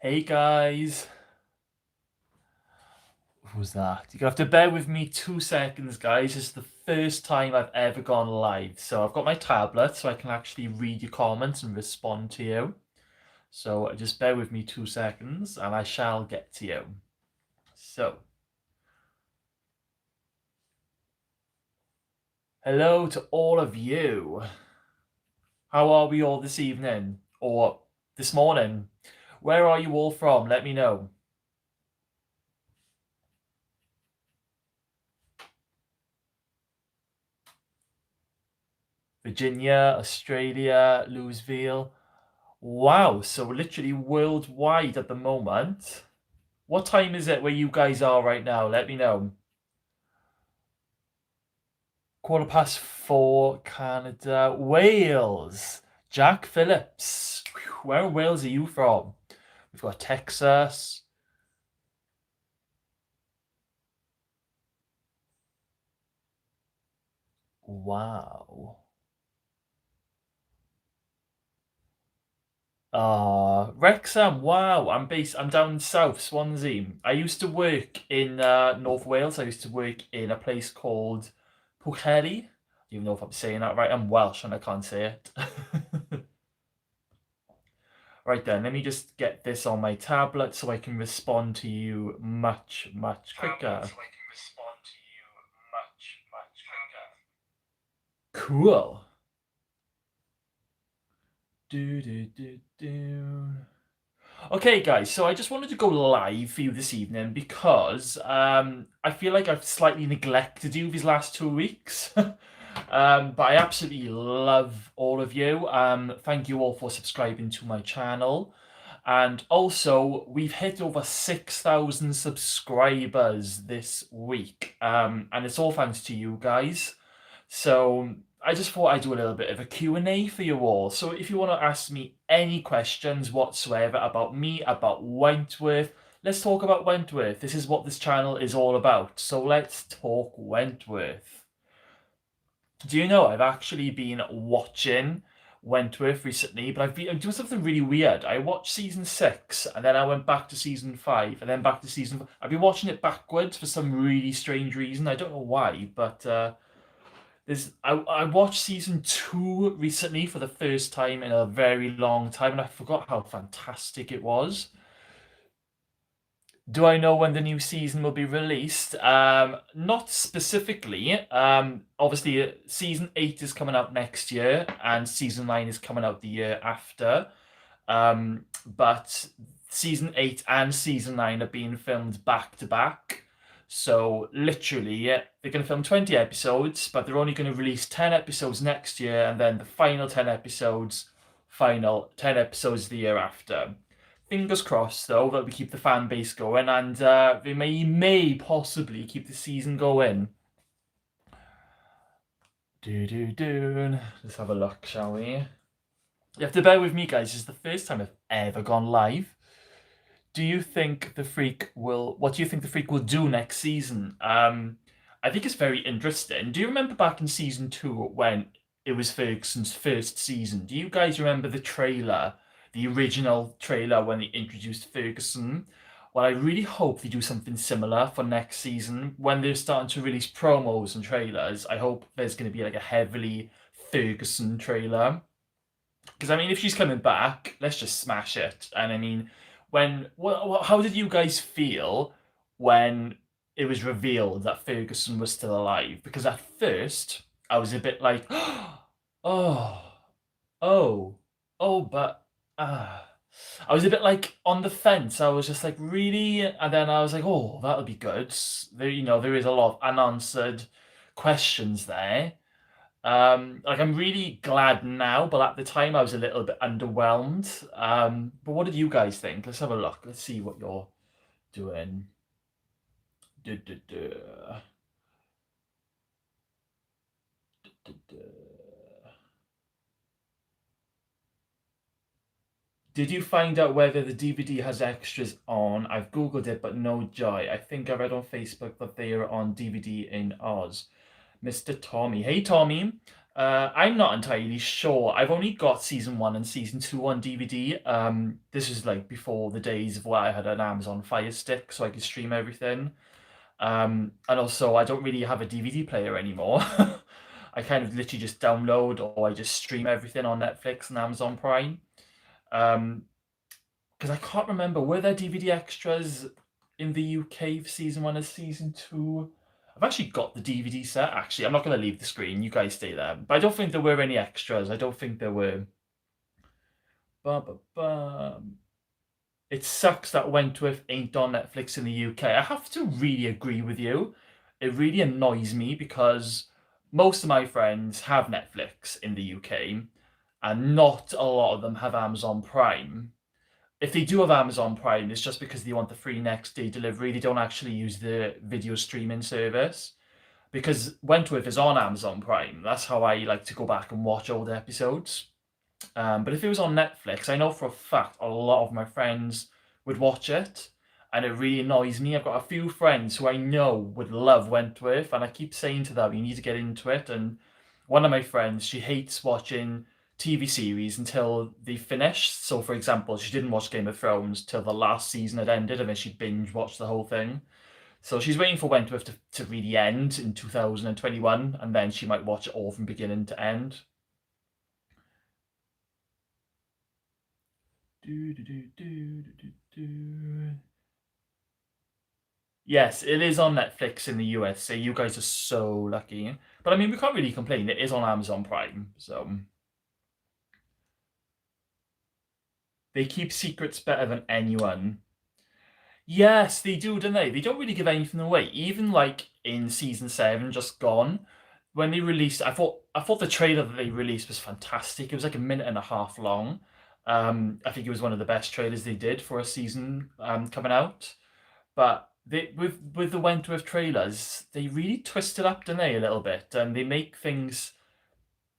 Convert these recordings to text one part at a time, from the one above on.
Hey guys, who's that? You're gonna have to bear with me 2 seconds, guys. This is the first time I've ever gone live. So I've got my tablet so I can actually read your comments and respond to you. So just bear with me 2 seconds and I shall get to you. So, hello to all of you. How are we all this evening? Or this morning? Where are you all from? Let me know. Virginia, Australia, Louisville. Wow, so literally worldwide at the moment. What time is it where you guys are right now? Let me know. 4:15, Canada, Wales. Jack Phillips. Where in Wales are you from? We've got Texas. Wow. Wrexham. Wow. I'm down south, Swansea. I used to work in North Wales. I used to work in a place called Pwllheli. Do you know if I'm saying that right? I'm Welsh and I can't say it. Right then, let me just get this on my tablet so I can respond to you much quicker. Cool. Do do do do. Okay, guys, so I just wanted to go live for you this evening because I feel like I've slightly neglected you these last 2 weeks. But I absolutely love all of you. Thank you all for subscribing to my channel. And also, we've hit over 6,000 subscribers this week. And it's all thanks to you guys. So I just thought I'd do a little bit of a Q&A for you all. So if you want to ask me any questions whatsoever about me, about Wentworth, let's talk about Wentworth. This is what this channel is all about. So let's talk Wentworth. Do you know I've actually been watching Wentworth recently, but I'm doing something really weird. I watched season 6 and then I went back to season 5 and then back to season. I've been watching it backwards for some really strange reason. I don't know why, but I watched season 2 recently for the first time in a very long time, and I forgot how fantastic it was. Do I know when the new season will be released? Not specifically. Obviously, season 8 is coming out next year, and season 9 is coming out the year after. But season 8 and season 9 are being filmed back to back. So literally, they're going to film 20 episodes, but they're only going to release 10 episodes next year, and then the final 10 episodes, final 10 episodes the year after. Fingers crossed, though, that we keep the fan base going, and they may possibly keep the season going. Let's have a look, shall we? You have to bear with me, guys. This is the first time I've ever gone live. What do you think the Freak will do next season? I think it's very interesting. Do you remember back in season 2 when it was Ferguson's first season? Do you guys remember the trailer, the original trailer when they introduced Ferguson? Well, I really hope they do something similar for next season. When they're starting to release promos and trailers, I hope there's going to be like a heavily Ferguson trailer. Because I mean, if she's coming back, let's just smash it. And I mean, how did you guys feel when it was revealed that Ferguson was still alive? Because at first I was a bit like, oh, oh, oh, but I was a bit like on the fence. I was just like, really? And then I was like, oh, that'll be good. There is a lot of unanswered questions there. Like I'm really glad now, but at the time I was a little bit underwhelmed. But what did you guys think? Let's have a look. Let's see what you're doing. Duh, duh, duh. Duh, duh. Did you find out whether the DVD has extras on? I've googled it, but no joy. I think I read on Facebook that they are on DVD in Oz. Mr. Tommy. Hey, Tommy. I'm not entirely sure. I've only got season one and season two on DVD. This is like before the days of where I had an Amazon Fire Stick, so I could stream everything. And also, I don't really have a DVD player anymore. I kind of literally just download or I just stream everything on Netflix and Amazon Prime. Um, because I can't remember, were there DVD extras in the UK for season one and season two? I've actually got the DVD set. Actually, I'm not going to leave the screen. You guys stay there. But I don't think there were any extras. I don't think there were. Ba, ba, ba. It sucks that Wentworth ain't on Netflix in the UK. I have to really agree with you. It really annoys me because most of my friends have Netflix in the UK, and not a lot of them have Amazon Prime. If they do have Amazon Prime, it's just because they want the free next day delivery. They don't actually use the video streaming service. Because Wentworth is on Amazon Prime. That's how I like to go back and watch old episodes. But if it was on Netflix, I know for a fact a lot of my friends would watch it, and it really annoys me. I've got a few friends who I know would love Wentworth, and I keep saying to them, "You need to get into it." And one of my friends, she hates watching TV series until they finish. So, for example, she didn't watch Game of Thrones till the last season had ended, and then she binge watched the whole thing. So she's waiting for Wentworth to really end in 2021, and then she might watch it all from beginning to end. Do, do, do, do, do, do. Yes, it is on Netflix in the USA. You guys are so lucky. But I mean, we can't really complain. It is on Amazon Prime. So they keep secrets better than anyone. Yes, they do, don't they? They don't really give anything away. Even like in season seven, just gone, when they released, I thought the trailer that they released was fantastic. It was like a minute and a half long. I think it was one of the best trailers they did for a season coming out. But with the Wentworth trailers, they really twist it up, don't they, a little bit, and they make things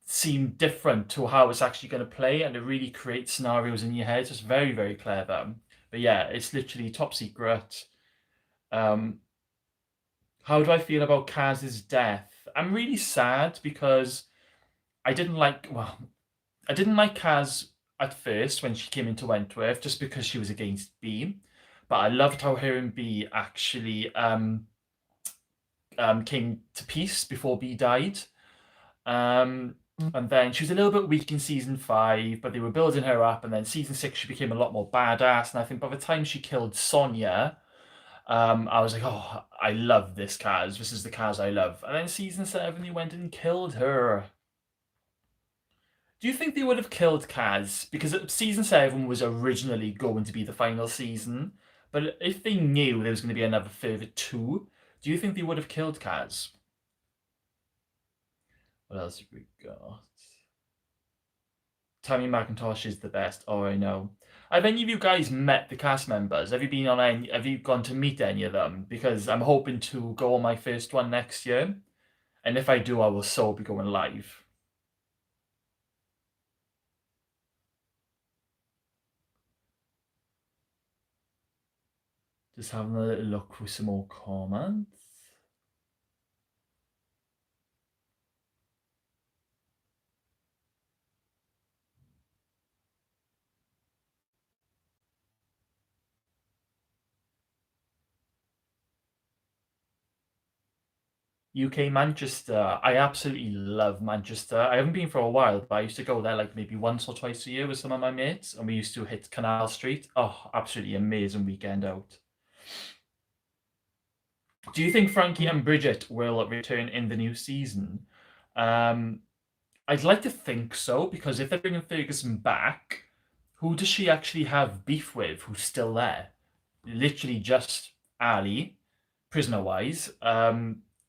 seem different to how it's actually going to play, and it really creates scenarios in your head. It's very, very clever. But yeah, it's literally top secret. Um, how do I feel about Kaz's death? I'm really sad because I didn't like Kaz at first when she came into Wentworth just because she was against B, but I loved how her and B actually came to peace before B died. And then she was a little bit weak in season five, but they were building her up. And then season six, she became a lot more badass. And I think by the time she killed Sonia, I was like, oh, I love this Kaz. This is the Kaz I love. And then season seven, they went and killed her. Do you think they would have killed Kaz? Because season seven was originally going to be the final season. But if they knew there was going to be another further two, do you think they would have killed Kaz? What else have we got? Tammy McIntosh is the best. Oh, I know. Have any of you guys met the cast members? Have you been on any? Have you gone to meet any of them? Because I'm hoping to go on my first one next year, and if I do, I will so be going live. Just having a little look for some more comments. UK Manchester. I absolutely love Manchester. I haven't been for a while, but I used to go there like maybe once or twice a year with some of my mates, and we used to hit Canal Street. Oh, absolutely amazing weekend out. Do you think Frankie and Bridget will return in the new season? Um, I'd like to think so, because if they're bringing Ferguson back, who does she actually have beef with who's still there? Literally just Ali, prisoner wise.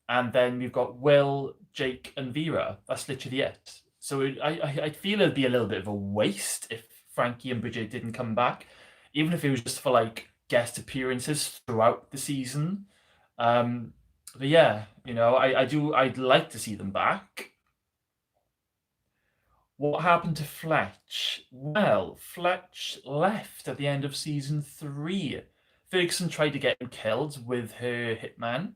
And then we've got Will, Jake, and Vera. That's literally it. So I feel it'd be a little bit of a waste if Frankie and Bridget didn't come back, even if it was just for like guest appearances throughout the season. But yeah, I'd like to see them back. What happened to Fletch? Well, Fletch left at the end of season three. Ferguson tried to get him killed with her hitman.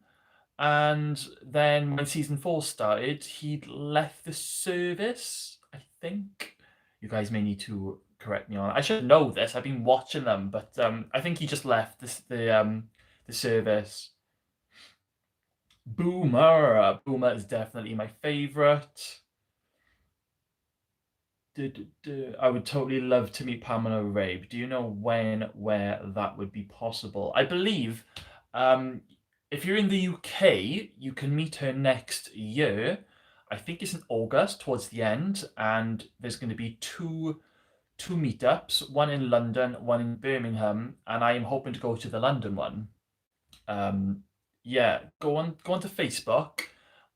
And then when season four started, he'd left the service, I think. You guys may need to correct me on. I should know this. I've been watching them, but I think he just left the service. Boomer. Boomer is definitely my favorite. I would totally love to meet Pamela Rabe. Do you know when, where that would be possible? I believe um, if you're in the UK, you can meet her next year. I think it's in August towards the end, and there's going to be two meetups, one in London, one in Birmingham, and I am hoping to go to the London one. Um, yeah, go onto Facebook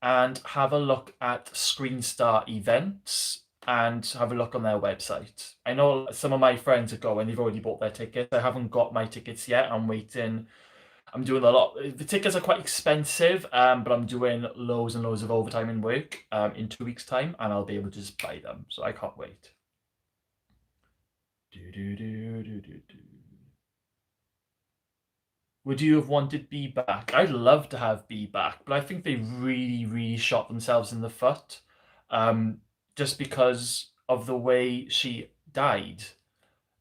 and have a look at Screen Star events and have a look on their website. I know some of my friends are going, they've already bought their tickets. I haven't got my tickets yet. I'm waiting. I'm doing a lot. The tickets are quite expensive, but I'm doing loads and loads of overtime in work in 2 weeks' time, and I'll be able to just buy them. So I can't wait. Do, do, do, do, do, do. Would you have wanted B back? I'd love to have B back, but I think they really, really shot themselves in the foot, um, just because of the way she died.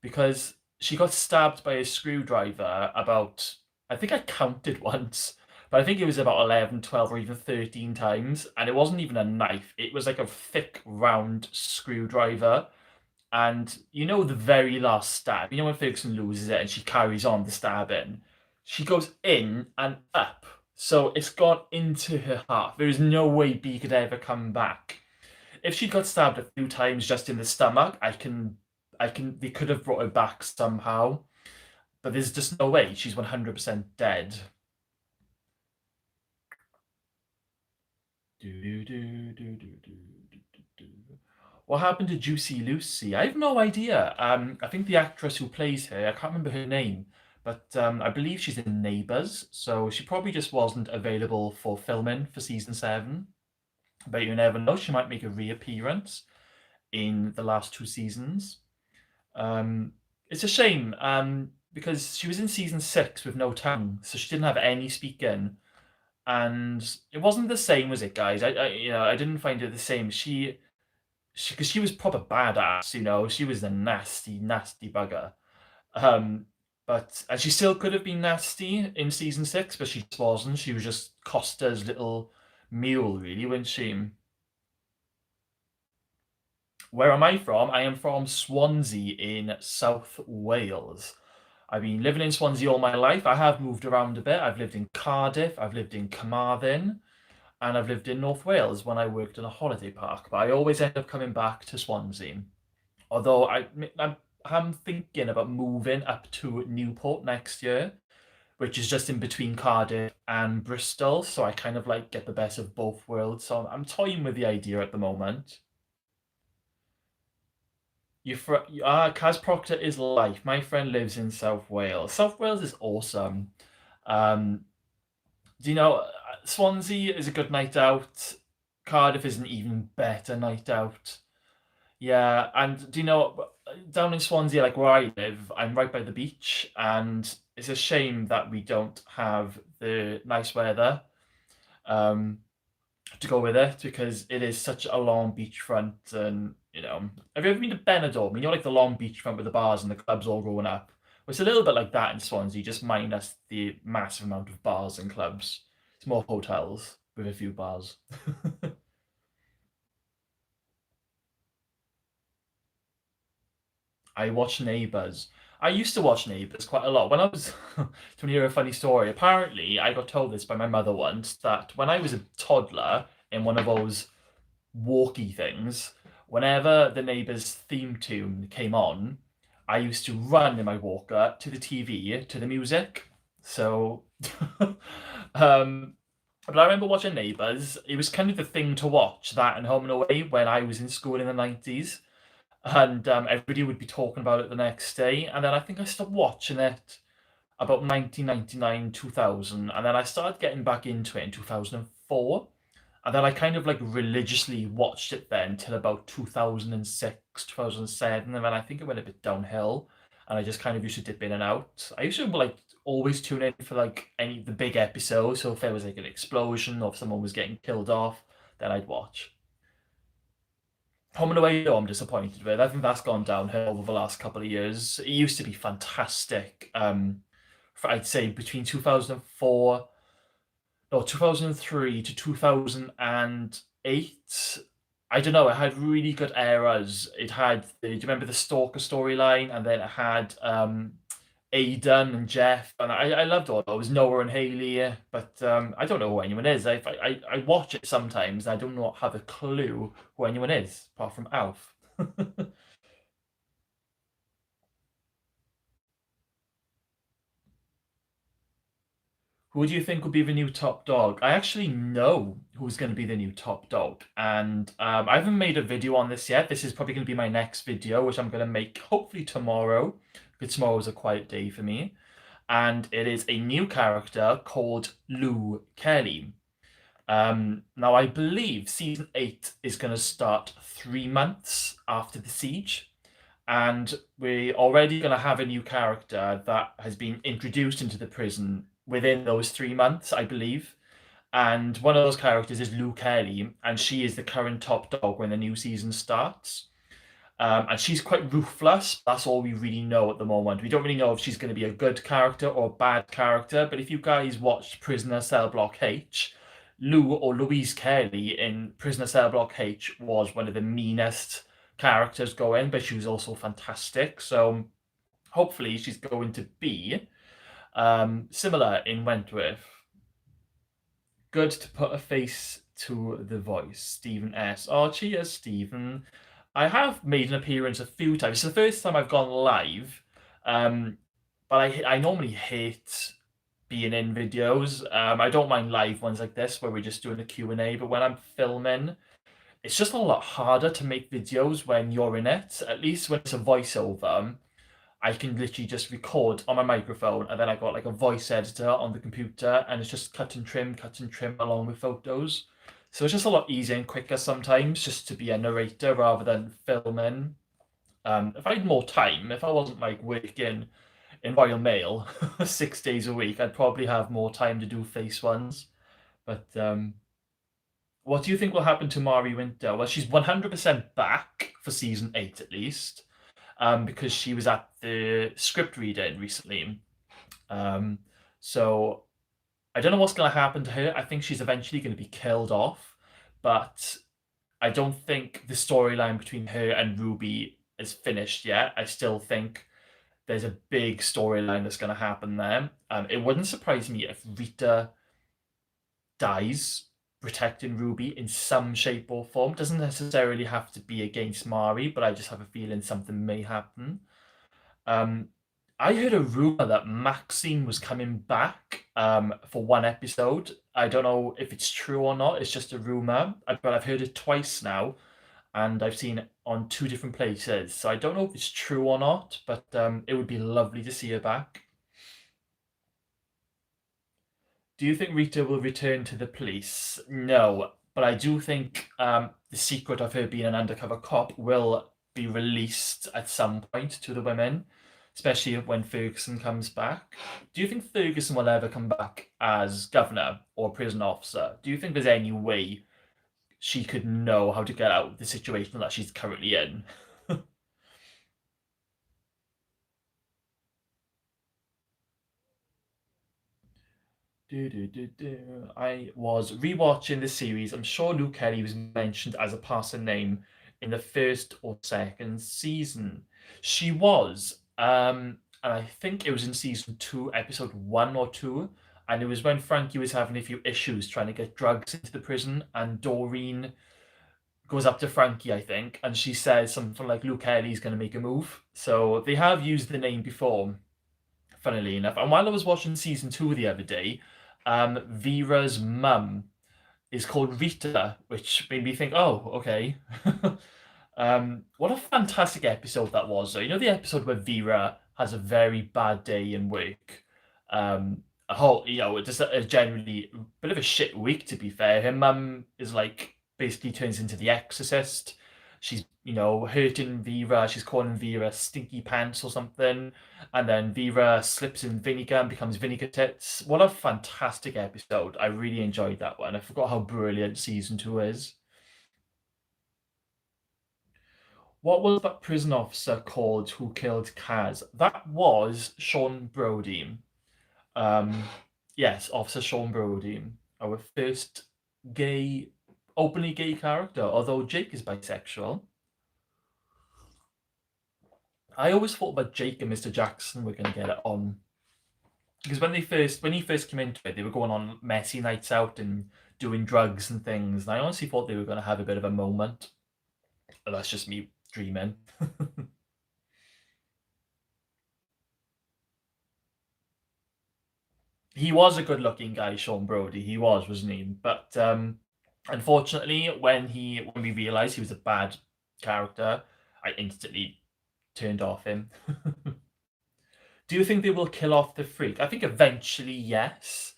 Because she got stabbed by a screwdriver about, I think I counted once, but I think it was about 11, 12, or even 13 times, and it wasn't even a knife. It was like a thick, round screwdriver. And you know the very last stab, you know when Ferguson loses it and she carries on the stabbing, she goes in and up. So it's gone into her heart. There is no way B could ever come back. If she got stabbed a few times just in the stomach, they could have brought her back somehow. But there's just no way. She's 100% dead. Do, do, do, do, do, do, do, do. What happened to Juicy Lucy? I have no idea. I think the actress who plays her, I can't remember her name, but I believe she's in Neighbours, so she probably just wasn't available for filming for season seven. But you never know, she might make a reappearance in the last two seasons. Um, it's a shame because she was in season six with no tongue, so she didn't have any speaking, and it wasn't the same, was it, guys? I didn't find it the same. Because she was proper badass, she was a nasty, nasty bugger. Um, and she still could have been nasty in season six, but she just wasn't. She was just Costa's little mule, really, wasn't she? Where am I from? I am from Swansea in South Wales. I've been living in Swansea all my life. I have moved around a bit. I've lived in Cardiff, I've lived in Carmarthen, and I've lived in North Wales when I worked in a holiday park. But I always end up coming back to Swansea. Although I'm thinking about moving up to Newport next year, which is just in between Cardiff and Bristol. So I kind of like get the best of both worlds. So I'm toying with the idea at the moment. Kaz Proctor is life. My friend lives in South Wales. South Wales is awesome. Um, do you know Swansea is a good night out. Cardiff is an even better night out. Yeah, and do you know down in Swansea, like where I live, I'm right by the beach, and it's a shame that we don't have the nice weather um, to go with it because it is such a long beachfront. And have you ever been to Benidorm? Like the long beachfront with the bars and the clubs all growing up. Well, it's a little bit like that in Swansea, just minus the massive amount of bars and clubs. It's more hotels with a few bars. I watch Neighbours. I used to watch Neighbours quite a lot. When I was, to hear a funny story, apparently I got told this by my mother once that when I was a toddler in one of those walkie things, whenever the Neighbours theme tune came on, I used to run in my walker to the TV to the music. So, um, but I remember watching Neighbours. It was kind of the thing to watch, that and Home and Away, when I was in school in the 90s, and everybody would be talking about it the next day. And then I think I stopped watching it about 1999, 2000, and then I started getting back into it in 2004. And then I kind of like religiously watched it then till about 2006, 2007, and then I think it went a bit downhill, and I just kind of used to dip in and out. I used to like always tune in for like any the big episodes. So if there was like an explosion or if someone was getting killed off, then I'd watch. Home and Away, though, I'm disappointed with. I think that's gone downhill over the last couple of years. It used to be fantastic. For, I'd say between 2004, no, 2003 to 2008. I don't know. It had really good eras. It had do you remember the Stalker storyline? And then it had Aidan and Jeff, and I loved all those. Noah and Haley, but I don't know who anyone is. I watch it sometimes. I do not have a clue who anyone is apart from Alf. Who do you think will be the new top dog? I actually know who's going to be the new top dog, and I haven't made a video on this yet. This is probably going to be my next video, which I'm going to make hopefully tomorrow, because tomorrow is a quiet day for me. And it is a new character called Lou Kelly. Now, I believe season 8 is going to start 3 months after the siege, and we're already going to have a new character that has been introduced into the prison within those 3 months, I believe. And one of those characters is Lou Kelly, and she is the current top dog when the new season starts. And she's quite ruthless. That's all we really know at the moment. We don't really know if she's going to be a good character or a bad character. But if you guys watched Prisoner Cell Block H, Lou or Louise Kelly in Prisoner Cell Block H was one of the meanest characters going, but she was also fantastic. So hopefully she's going to be similar in Wentworth. Good to put a face to the voice. Stephen S. Oh, cheers, Stephen. I have made an appearance a few times. It's the first time I've gone live, um, but I normally hate being in videos. I don't mind live ones like this where we're just doing a Q&A, but when I'm filming, it's just a lot harder to make videos when you're in it. At least when it's a voiceover, I can literally just record on my microphone, and then I got like a voice editor on the computer, and it's just cut and trim along with photos. So it's just a lot easier and quicker sometimes just to be a narrator rather than filming. If I had more time, if I wasn't like working in Royal Mail 6 days a week, I'd probably have more time to do face ones. But what do you think will happen to Mari Winter? Well, she's 100% back for season 8 at least, because she was at the script reading recently. Um, so I don't know what's going to happen to her. I think she's eventually going to be killed off, but I don't think the storyline between her and Ruby is finished yet. I still think there's a big storyline that's going to happen there. It wouldn't surprise me if Rita dies protecting Ruby in some shape or form. Doesn't necessarily have to be against Mari, but I just have a feeling something may happen. Um, I heard a rumor that Maxine was coming back for one episode. I don't know if it's true or not. It's just a rumor, but I've heard it twice now, and I've seen it on two different places. So I don't know if it's true or not, but it would be lovely to see her back. Do you think Rita will return to the police? No, but I do think the secret of her being an undercover cop will be released at some point to the women, especially when Ferguson comes back. Do you think Ferguson will ever come back as governor or prison officer? Do you think there's any way she could know how to get out of the situation that she's currently in? I was rewatching the series. I'm sure Luke Kelly was mentioned as a passing name in the first or second season. She was, and I think it was in season 2, episode 1 or 2, and it was when Frankie was having a few issues trying to get drugs into the prison, and Doreen goes up to Frankie, I think, and she says something like Luke Kelly's going to make a move. So they have used the name before, funnily enough. And while I was watching season 2 the other day, Vera's mum is called Rita, which made me think, oh, okay. What a fantastic episode that was, though. You know, the episode where Vera has a very bad day in work. A whole, just a generally bit of a shit week, to be fair. Her mum is like basically turns into the exorcist. she's hurting Vera. She's calling Vera stinky pants or something, and then Vera slips in vinegar and becomes vinegar tits. What a fantastic episode! I really enjoyed that one. I forgot how brilliant season two is. What was that prison officer called who killed Kaz? That was Sean Brody. Um, yes, Officer Sean Brody, our first gay, openly gay character. Although Jake is bisexual, I always thought that Jake and Mr. Jackson were going to get it on because when he first came into it, they were going on messy nights out and doing drugs and things. And I honestly thought they were going to have a bit of a moment. But that's just me dreaming. He was a good-looking guy, Sean Brody. He was, wasn't he? But unfortunately, when we realised he was a bad character, I instantly turned off him. Do you think they will kill off the freak? I think eventually, yes.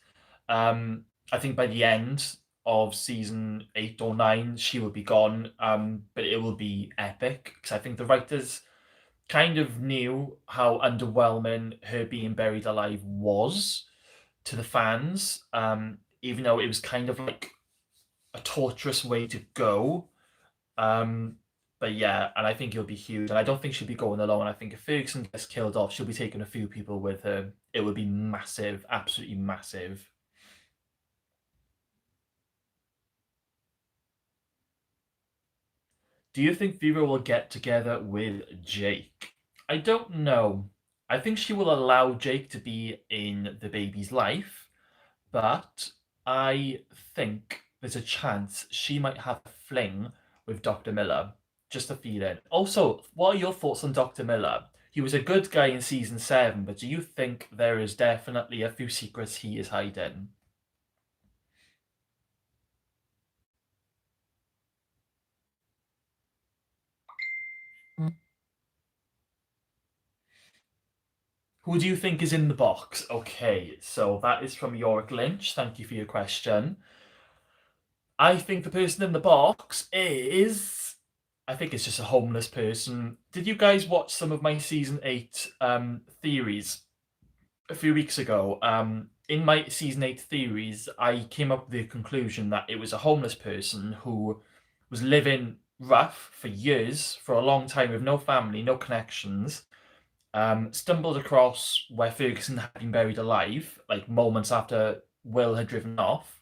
I think by the end of season 8 or 9, she will be gone. But it will be epic because I think the writers kind of knew how underwhelming her being buried alive was to the fans, even though it was kind of like a torturous way to go. Um, but yeah, and I think it'll be huge. And I don't think she'll be going alone. I think if Ferguson gets killed off, she'll be taking a few people with her. It would be massive, absolutely massive. Do you think Vera will get together with Jake? I don't know. I think she will allow Jake to be in the baby's life, but I think there's a chance she might have a fling with Dr. Miller. Just a feeling. Also, what are your thoughts on Dr. Miller? He was a good guy in season 7, but do you think there is definitely a few secrets he is hiding? Who do you think is in the box? Okay, so that is from Yorick Lynch. Thank you for your question. I think the person in the box is. I think it's just a homeless person. Did you guys watch some of my season 8 theories a few weeks ago? In my season 8 theories, I came up with the conclusion that it was a homeless person who was living rough for years, for a long time, with no family, no connections. Stumbled across where Ferguson had been buried alive, like moments after Will had driven off,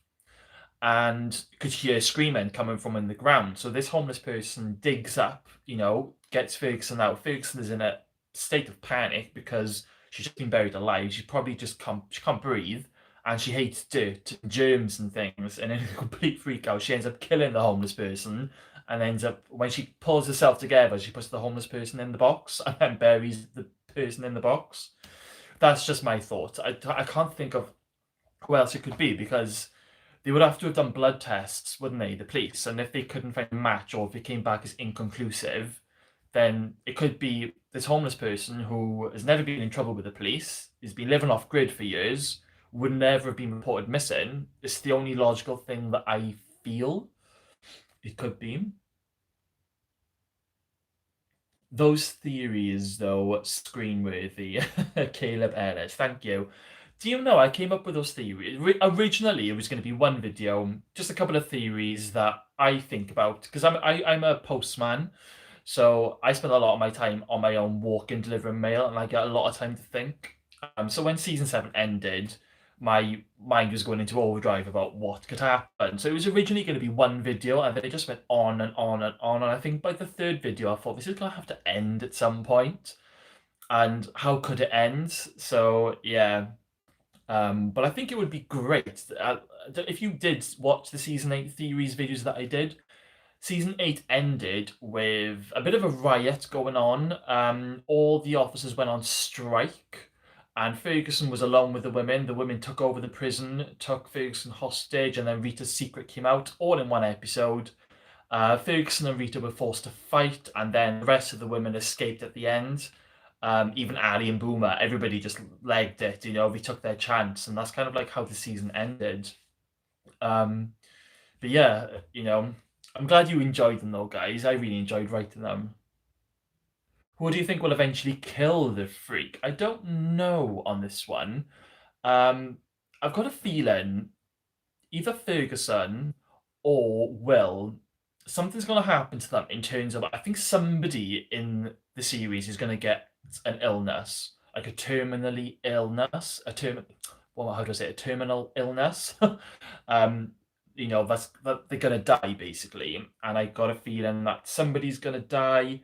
and could hear screaming coming from in the ground. So this homeless person digs up, gets Ferguson out. Ferguson is in a state of panic because she's just been buried alive. She can't breathe, and she hates dirt, germs, and things. And in a complete freak out, she ends up killing the homeless person, and ends up when she pulls herself together, she puts the homeless person in the box and then buries the person in the box. That's just my thought. I can't think of who else it could be because they would have to have done blood tests, wouldn't they, the police? And if they couldn't find a match or if it came back as inconclusive, then it could be this homeless person who has never been in trouble with the police, has been living off grid for years, would never have been reported missing. It's the only logical thing that I feel it could be. Those theories, though, screen-worthy. Caleb Ellis, thank you. Do you know I came up with those theories? Originally, it was going to be one video, just a couple of theories that I think about because I'm a postman, so I spend a lot of my time on my own walking, delivering mail, and I get a lot of time to think. So when season 7 ended, my mind was going into overdrive about what could happen. So it was originally going to be one video, and then it just went on and on and on. And I think by the third video, I thought this is going to have to end at some point. And how could it end? So yeah, but I think it would be great if you did watch the season 8 theories videos that I did. Season 8 ended with a bit of a riot going on. All the officers went on strike, and Ferguson was alone with the women. The women took over the prison, took Ferguson hostage, and then Rita's secret came out all in one episode. Ferguson and Rita were forced to fight, and then the rest of the women escaped at the end. Even Ali and Boomer, everybody just legged it, they took their chance, and that's kind of like how the season ended. Um, but yeah, I'm glad you enjoyed them though, guys. I really enjoyed writing them. Who do you think will eventually kill the freak? I don't know on this one. Um, I've got a feeling either Ferguson or Will, something's going to happen to them in terms of I think somebody in the series is going to get an illness, like a terminally illness, a term. Well, how do I say it? A terminal illness. um, that they're going to die basically, and I got a feeling that somebody's going to die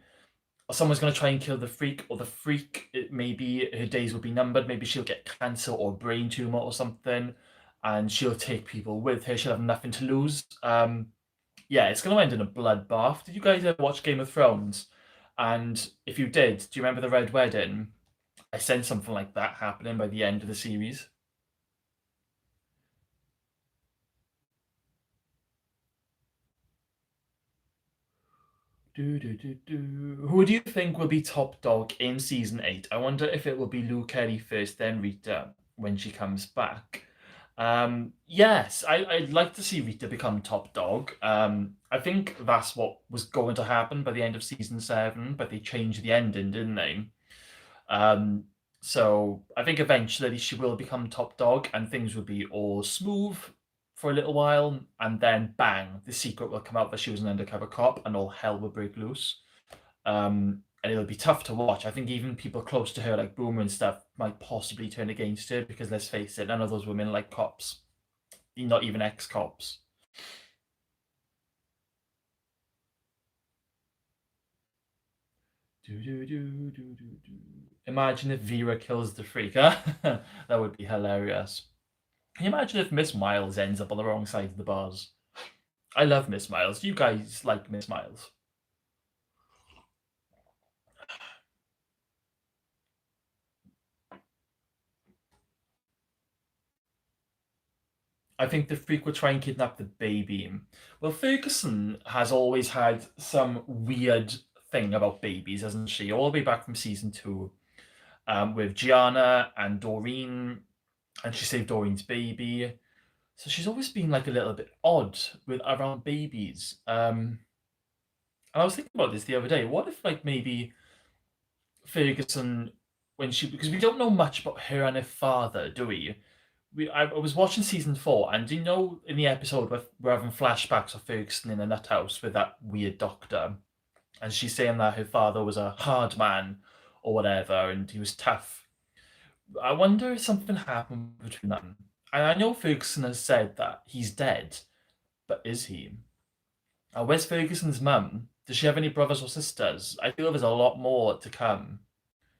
or someone's going to try and kill the freak, or the freak, maybe her days will be numbered. Maybe she'll get cancer or brain tumor or something, and she'll take people with her. She'll have nothing to lose. Yeah, it's going to end in a bloodbath. Did you guys ever watch Game of Thrones? And if you did, do you remember the Red Wedding? I sensed something like that happening by the end of the series. Who do you think will be top dog in season 8? I wonder if it will be Lou Kelly first, then Rita when she comes back. Yes, I'd like to see Rita become top dog. I think that's what was going to happen by the end of season 7, but they changed the ending, didn't they? Um, so I think eventually she will become top dog and things will be all smooth for a little while, and then bang, the secret will come out that she was an undercover cop and all hell will break loose. And it'll be tough to watch. I think even people close to her, like Boomer and stuff, might possibly turn against her because let's face it, none of those women like cops, not even ex-cops. Imagine if Vera kills the freak, huh? That would be hilarious. Can you imagine if Miss Miles ends up on the wrong side of the bars? I love Miss Miles. Do you guys like Miss Miles? I think the freak will try and kidnap the baby. Well, Ferguson has always had some weird thing about babies, hasn't she? All the way back from season 2, with Gianna and Doreen, and she saved Doreen's baby. So she's always been like a little bit odd with around babies. And I was thinking about this the other day. What if like maybe Ferguson, when she, because we don't know much about her and her father, do we? I was watching season 4, and do you know in the episode where we're having flashbacks of Ferguson in a nut house with that weird doctor, and she's saying that her father was a hard man or whatever, and he was tough. I wonder if something happened between them. And I know Ferguson has said that he's dead, but is he? Where's Ferguson's mum? Does she have any brothers or sisters? I feel there's a lot more to come.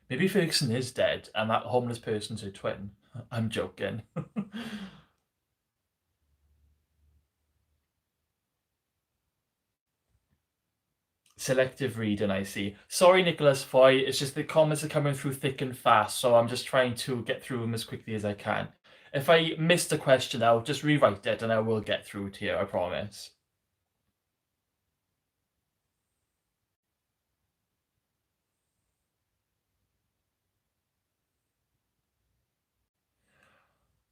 Maybe Ferguson is dead and that homeless person's her twin. I'm joking. Selective reading, I see. Sorry, Nicholas Foy. It's just the comments are coming through thick and fast, so I'm just trying to get through them as quickly as I can. If I missed a question, I'll just rewrite it and I will get through it here, I promise.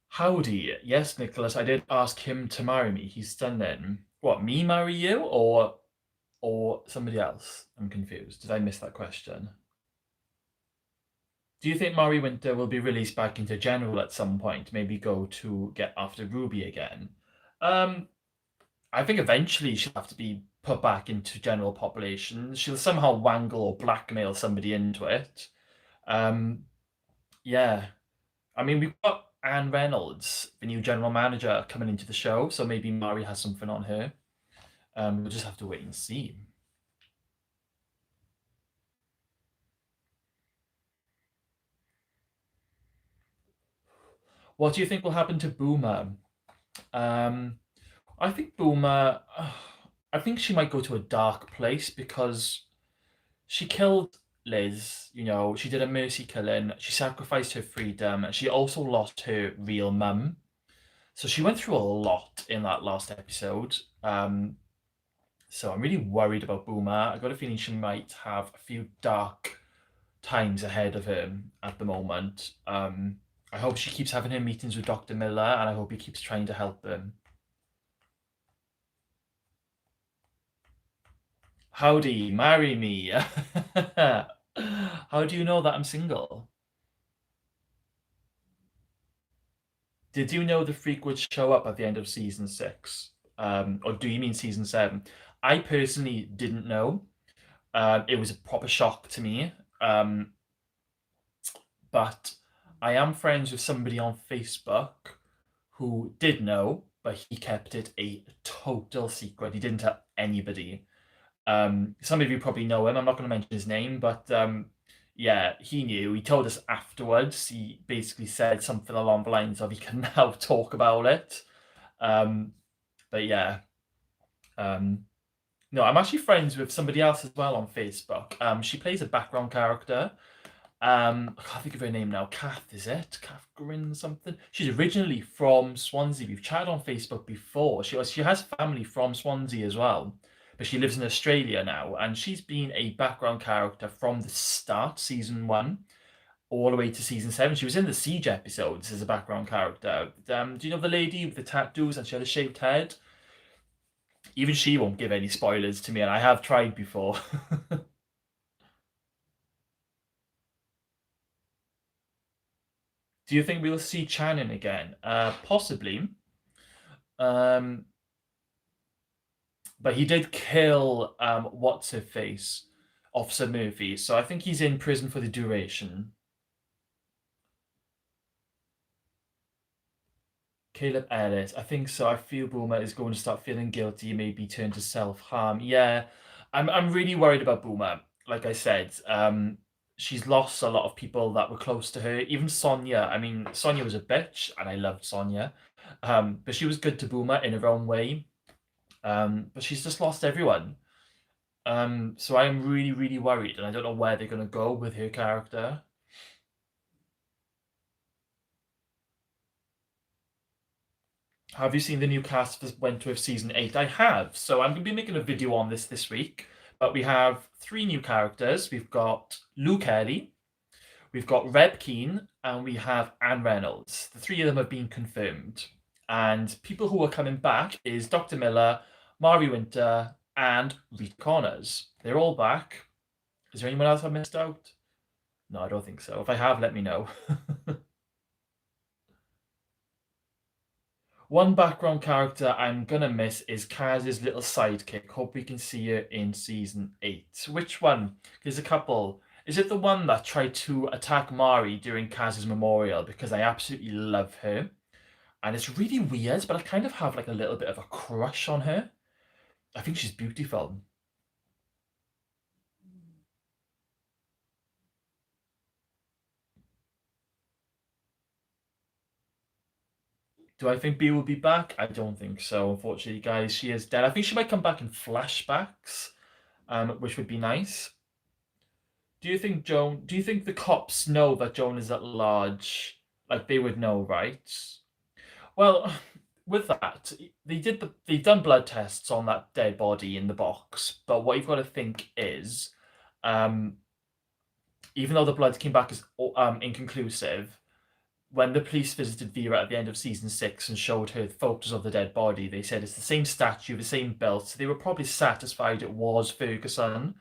Howdy. Yes, Nicholas, I did ask him to marry me. He's stunning. What, me marry you or somebody else? I'm confused. Did I miss that question? Do you think Mari Winter will be released back into general at some point? Maybe go to get after Ruby again? Um, I think eventually she'll have to be put back into general population. She'll somehow wangle or blackmail somebody into it. Um, yeah. I mean, we've got Anne Reynolds, the new general manager, coming into the show, so maybe Mari has something on her. We'll just have to wait and see. What do you think will happen to Boomer? Um, I think Boomer. I think she might go to a dark place because she killed Liz. She did a mercy killing. She sacrificed her freedom. She also lost her real mum. So she went through a lot in that last episode. So I'm really worried about Boomer. I got a feeling she might have a few dark times ahead of him at the moment. I hope she keeps having her meetings with Dr. Miller, and I hope he keeps trying to help him. Howdy, marry me. How do you know that I'm single? Did you know the freak would show up at the end of season six? Or do you mean season seven? I personally didn't know. It was a proper shock to me. But I am friends with somebody on Facebook who did know, but he kept it a total secret. He didn't tell anybody. Some of you probably know him. I'm not going to mention his name, but yeah, he knew. He told us afterwards. He basically said something along the lines of he can now talk about it. Um, but yeah, um, no, I'm actually friends with somebody else as well on Facebook. She plays a background character. I can't think of her name now. Kath, is it? Kath Grin something? She's originally from Swansea. We've chatted on Facebook before. She has family from Swansea as well, but she lives in Australia now, and she's been a background character from the start, season one, all the way to season seven. She was in the Siege episodes as a background character. Do you know the lady with the tattoos and she had a shaved head? Even she won't give any spoilers to me, and I have tried before. Do you think we'll see Channing again? Possibly. Um, but he did kill what's her face, Officer Murphy. So I think he's in prison for the duration. Caleb Ellis, I think so. I feel Boomer is going to start feeling guilty, maybe turn to self harm. Yeah, I'm really worried about Boomer. Like I said, she's lost a lot of people that were close to her. Even Sonia. I mean, Sonia was a bitch, and I loved Sonia, but she was good to Boomer in her own way. But she's just lost everyone. So I'm really, really worried, and I don't know where they're going to go with her character. Have you seen the new cast for Wentworth season 8? I have. So I'm going to be making a video on this week. But we have three new characters. We've got Lou Kelly, we've got Reb Keane, and we have Anne Reynolds. The three of them have been confirmed. And people who are coming back is Dr. Miller, Mari Winter, and Rita Connors. They're all back. Is there anyone else I missed out? No, I don't think so. If I have, let me know. One background character I'm gonna miss is Kaz's little sidekick. Hope we can see her in season 8. Which one? There's a couple. Is it the one that tried to attack Mari during Kaz's memorial? Because I absolutely love her. And it's really weird, but I kind of have like a little bit of a crush on her. I think she's beautiful. Do I think B will be back? I don't think so, unfortunately, guys. She is dead. I think she might come back in flashbacks, which would be nice. Do you think the cops know that Joan is at large? Like they would know, right? Well, with that, they've done blood tests on that dead body in the box, but what you've got to think is, um, even though the blood came back as inconclusive, when the police visited Vera at the end of season six and showed her photos of the dead body, they said it's the same statue, the same belt. So they were probably satisfied it was Ferguson,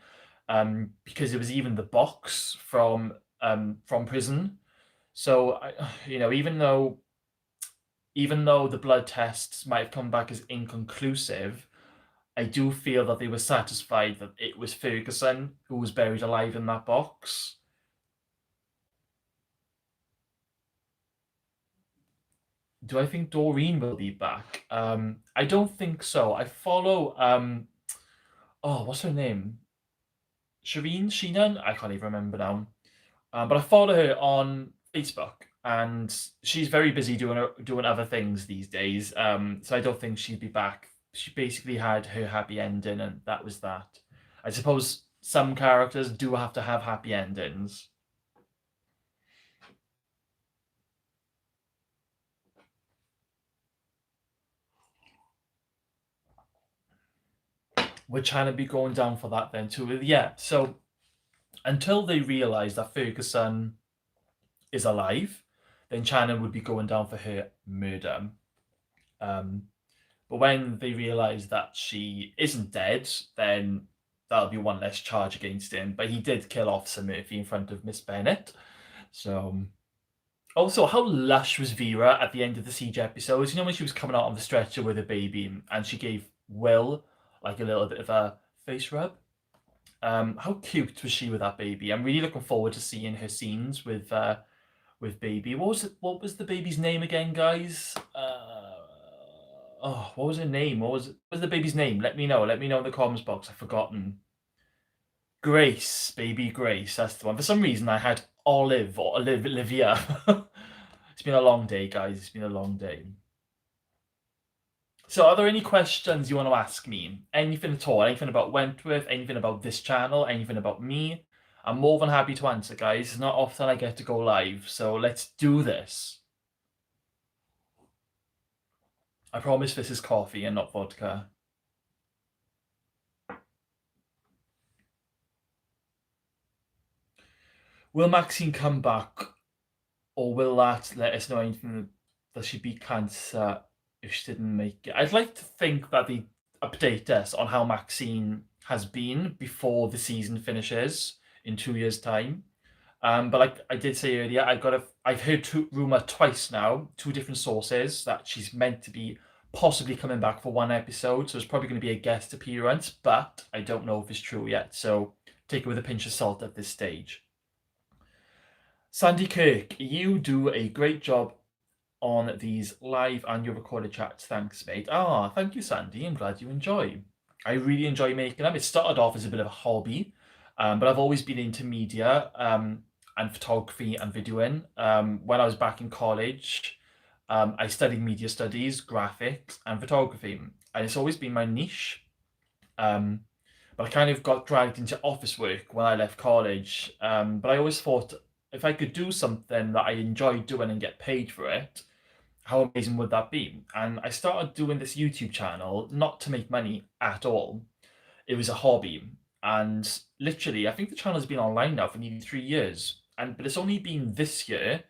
because it was even the box from prison. So even though the blood tests might have come back as inconclusive, I do feel that they were satisfied that it was Ferguson who was buried alive in that box. Do I think Doreen will be back? I don't think so. I follow oh, what's her name? Sheenan? I can't even remember now. But I follow her on Facebook, and she's very busy doing other things these days. So I don't think she'd be back. She basically had her happy ending, and that was that. I suppose some characters do have to have happy endings. Would China be going down for that then too? Yeah. So until they realise that Ferguson is alive, then China would be going down for her murder. Um, but when they realise that she isn't dead, then that'll be one less charge against him. But he did kill Officer Murphy in front of Miss Bennet. So also, how lush was Vera at the end of the Siege episodes? You know when she was coming out on the stretcher with a baby and she gave Will like a little bit of a face rub. How cute was she with that baby? I'm really looking forward to seeing her scenes with baby. What was the baby's name again, guys? Oh, what was her name? What was the baby's name? Let me know. Let me know in the comments box. I've forgotten. Grace, baby Grace. That's the one. For some reason, I had Olive or Olivia. It's been a long day, guys. It's been a long day. So, are there any questions you want to ask me? Anything at all? Anything about Wentworth? Anything about this channel? Anything about me? I'm more than happy to answer, guys. It's not often I get to go live, so let's do this. I promise this is coffee and not vodka. Will Maxine come back, or will that let us know anything that she'd be cancer if she didn't make it? I'd like to think that they update us on how Maxine has been before the season finishes in 2 years' time. But like I did say earlier, I've heard rumor twice now, two different sources, that she's meant to be possibly coming back for one episode. So it's probably going to be a guest appearance, but I don't know if it's true yet. So take it with a pinch of salt at this stage. Sandy Kirk, you do a great job on these live and your recorded chats. Thanks, mate. Ah, thank you, Sandy. I'm glad you enjoy. I really enjoy making them. It started off as a bit of a hobby, but I've always been into media and photography and videoing. When I was back in college, I studied media studies, graphics, and photography, and it's always been my niche. Um, but I kind of got dragged into office work when I left college. But I always thought if I could do something that I enjoyed doing and get paid for it, how amazing would that be? And I started doing this YouTube channel not to make money at all. It was a hobby. And literally, I think the channel's been online now for nearly 3 years. But it's only been this year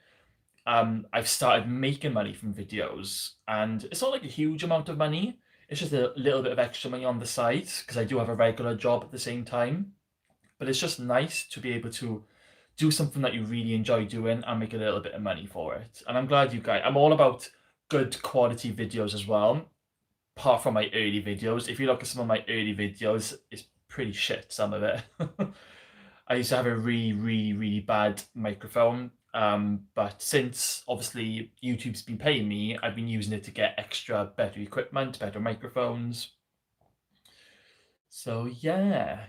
I've started making money from videos. And it's not like a huge amount of money. It's just a little bit of extra money on the side because I do have a regular job at the same time. But it's just nice to be able to do something that you really enjoy doing and make a little bit of money for it. And I'm glad you guys, I'm all about good quality videos as well, apart from my early videos. If you look at some of my early videos, it's pretty shit, some of it. I used to have a really, really, really bad microphone. But since obviously YouTube's been paying me, I've been using it to get extra better equipment, better microphones. So yeah.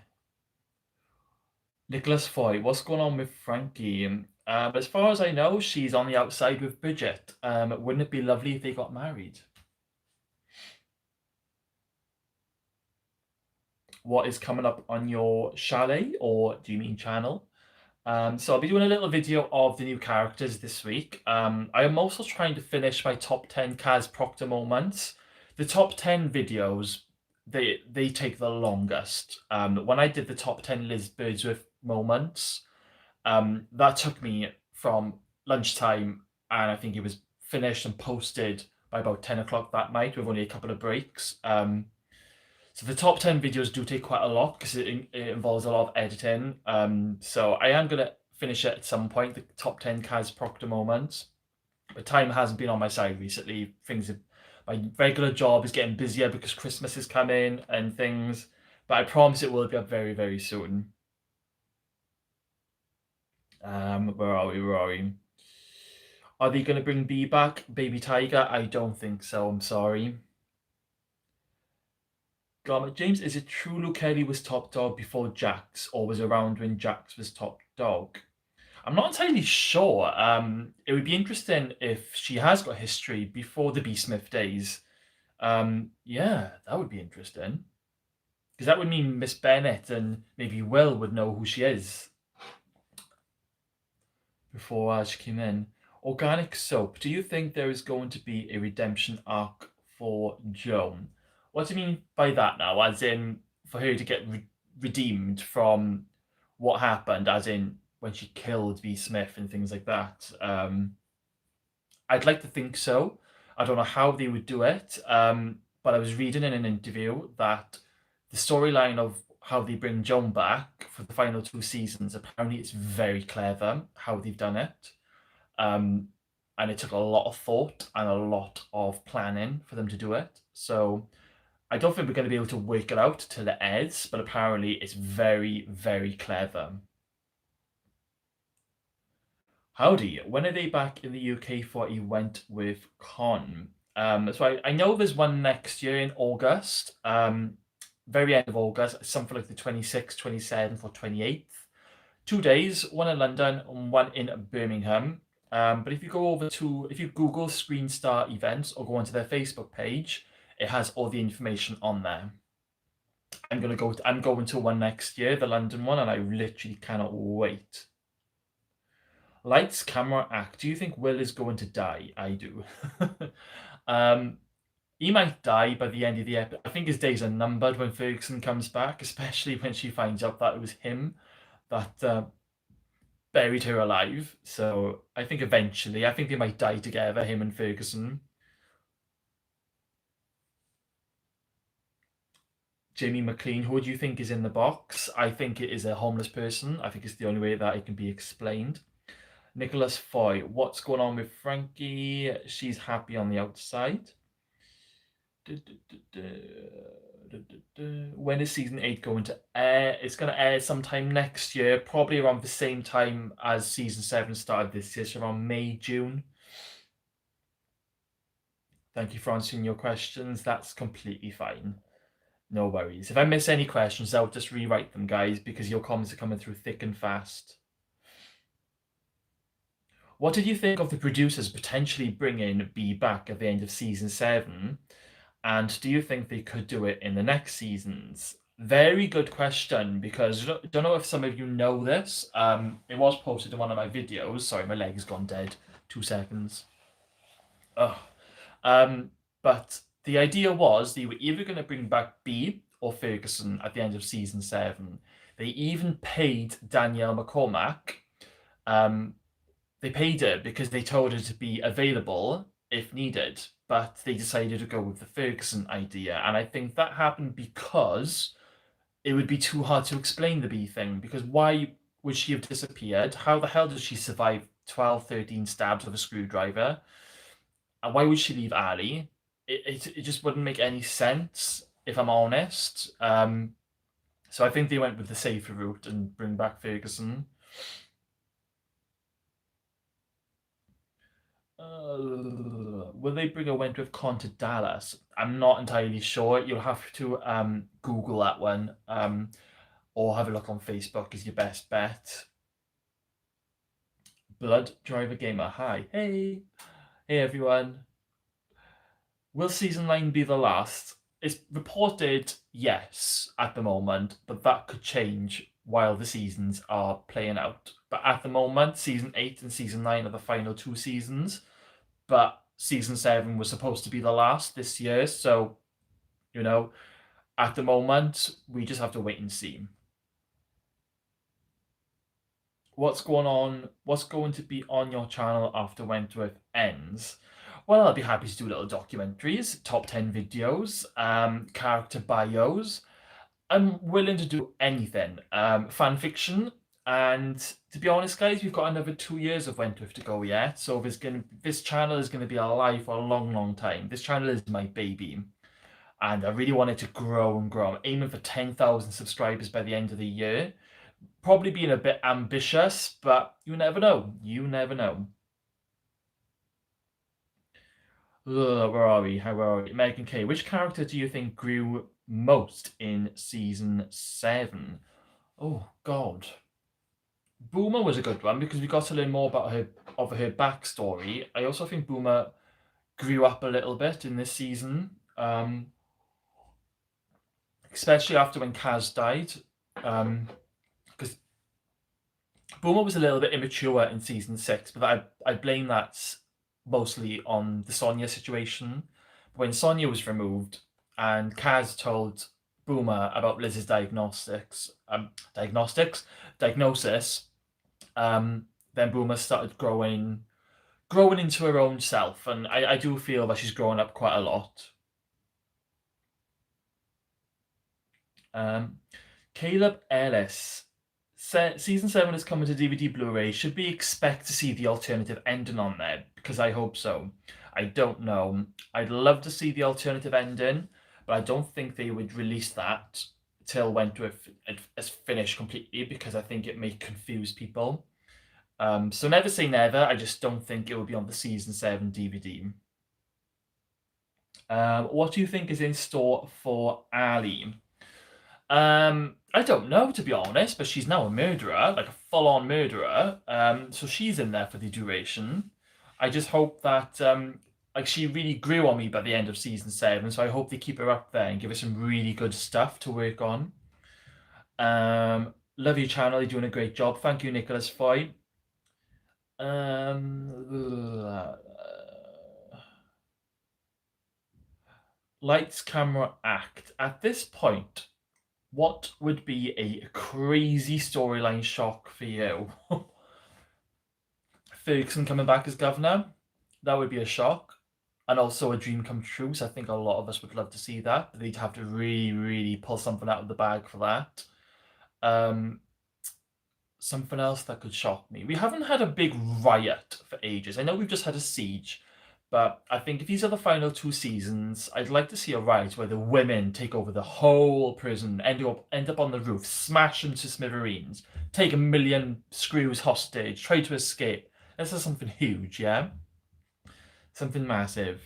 Nicholas Foy, what's going on with Frankie? As far as I know, she's on the outside with Bridget. Wouldn't it be lovely if they got married? What is coming up on your chalet, or do you mean channel? So I'll be doing a little video of the new characters this week. I am also trying to finish my top 10 Kaz Proctor moments. The top 10 videos, they take the longest. When I did the top 10 Liz Birdsworth moments, that took me from lunchtime, and I think it was finished and posted by about 10 o'clock that night with only a couple of breaks. So the top 10 videos do take quite a lot because it involves a lot of editing. So I am going to finish it at some point, the top 10 Kaz Proctor moments. But time hasn't been on my side recently. My regular job is getting busier because Christmas is coming and things. But I promise it will be up very, very soon. Where are we? Where are we? Are they going to bring B back? Baby Tiger? I don't think so. I'm sorry. James, is it true Luke Kelly was top dog before Jax, or was around when Jax was top dog? I'm not entirely sure. It would be interesting if she has got history before the B Smith days. Yeah, that would be interesting. Because that would mean Miss Bennett and maybe Will would know who she is before she came in. Organic soap. Do you think there is going to be a redemption arc for Joan? What do you mean by that now? As in, for her to get redeemed from what happened, as in when she killed V. Smith and things like that? I'd like to think so. I don't know how they would do it, but I was reading in an interview that the storyline of how they bring Joan back for the final two seasons. Apparently, it's very clever how they've done it. Um, and it took a lot of thought and a lot of planning for them to do it. So I don't think we're going to be able to work it out till it airs, but apparently it's very, very clever. Howdy, when are they back in the UK for a Wentworth Con? So I know there's one next year in August, very end of August, something like the 26th, 27th, or 28th. 2 days, one in London and one in Birmingham. But if you Google Screen Star events or go onto their Facebook page, it has all the information on there. I'm going to one next year, the London one, and I literally cannot wait. Lights, camera, act. Do you think Will is going to die? I do. um, he might die by the end of the episode. I think his days are numbered when Ferguson comes back, especially when she finds out that it was him that buried her alive. So I think eventually, I think they might die together, him and Ferguson. Jamie McLean, who do you think is in the box? I think it is a homeless person. I think it's the only way that it can be explained. Nicholas Foy, what's going on with Frankie? She's happy on the outside. When is season 8 going to air? It's going to air sometime next year, probably around the same time as season 7 started this year, so around May, June. Thank you for answering your questions. That's completely fine. No worries. If I miss any questions, I'll just rewrite them, guys, because your comments are coming through thick and fast. What did you think of the producers potentially bringing B back at the end of season 7? And do you think they could do it in the next seasons? Very good question, because I don't know if some of you know this. It was posted in one of my videos. Sorry, my leg has gone dead. 2 seconds. Oh. But the idea was they were either going to bring back B or Ferguson at the end of season 7. They even paid Danielle McCormack. They paid her because they told her to be available if needed, but they decided to go with the Ferguson idea. And I think that happened because it would be too hard to explain the B thing. Because why would she have disappeared? How the hell did she survive 12, 13 stabs with a screwdriver? And why would she leave Ali? It just wouldn't make any sense, if I'm honest. So I think they went with the safer route and bring back Ferguson. Will they bring a Wentworth Con to Dallas? I'm not entirely sure. You'll have to Google that one, or have a look on Facebook is your best bet. Blood Driver Gamer, hi. Hey everyone. Will season 9 be the last? It's reported yes at the moment, but that could change while the seasons are playing out. But at the moment, season 8 and season 9 are the final two seasons. But season 7 was supposed to be the last this year, so at the moment we just have to wait and see. What's going to be on your channel after Wentworth ends? Well, I'll be happy to do little documentaries, top 10 videos, character bios. I'm willing to do anything. Fan fiction. And to be honest, guys, we've got another 2 years of Wentworth to go yet. So this channel is going to be alive for a long, long time. This channel is my baby. And I really want it to grow and grow. I'm aiming for 10,000 subscribers by the end of the year. Probably being a bit ambitious, but you never know. You never know. Where are we? How are we? Megan K. Which character do you think grew most in season 7? Oh, God. Boomer was a good one because we got to learn more about her backstory. I also think Boomer grew up a little bit in this season, especially after when Kaz died. Because Boomer was a little bit immature in season 6, but I blame that mostly on the Sonia situation. When Sonia was removed and Kaz told Boomer about Liz's diagnosis, then Boomer started growing into her own self, and I do feel that she's grown up quite a lot. Caleb Ellis. Season 7 is coming to DVD Blu-ray. Should we expect to see the alternative ending on there? Because I hope so. I don't know. I'd love to see the alternative ending, but I don't think they would release that till Wentworth is finished completely because I think it may confuse people. So never say never. I just don't think it will be on the season 7 DVD. What do you think is in store for Ali? I don't know to be honest, but she's now a murderer, like a full-on murderer. So she's in there for the duration. I just hope that like she really grew on me by the end of season 7, so I hope they keep her up there and give her some really good stuff to work on. Love your channel, you're doing a great job. Thank you, Nicholas Foy. Lights, camera, act. At this point, what would be a crazy storyline shock for you? Ferguson coming back as governor? That would be a shock. And also a dream come true. So I think a lot of us would love to see that. But they'd have to really, really pull something out of the bag for that. Um, Something else that could shock me. We haven't had a big riot for ages. I know we've just had a siege, but I think if these are the final 2 seasons, I'd like to see a riot where the women take over the whole prison, end up on the roof, smash them to smithereens, take 1 million screws hostage, try to escape. This is something huge, yeah? Something massive.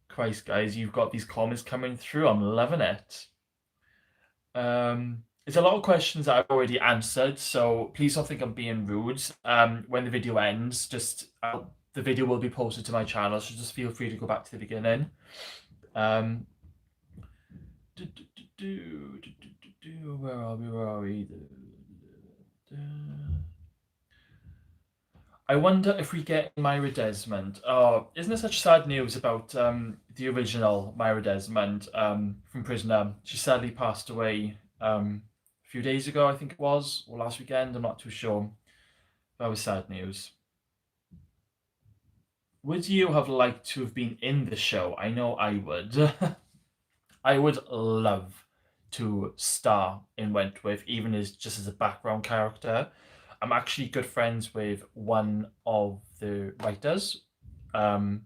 Christ, guys, you've got these comments coming through. I'm loving it. There's a lot of questions that I've already answered, so please don't think I'm being rude. When the video ends, the video will be posted to my channel, so just feel free to go back to the beginning. Where are we? Where are we? I wonder if we get Myra Desmond. Oh, isn't there such sad news about the original Myra Desmond from Prisoner? She sadly passed away a few days ago, I think it was, or last weekend. I'm not too sure. That was sad news. Would you have liked to have been in the show? I know I would. I would love to star in Wentworth, even as just as a background character. I'm actually good friends with one of the writers, and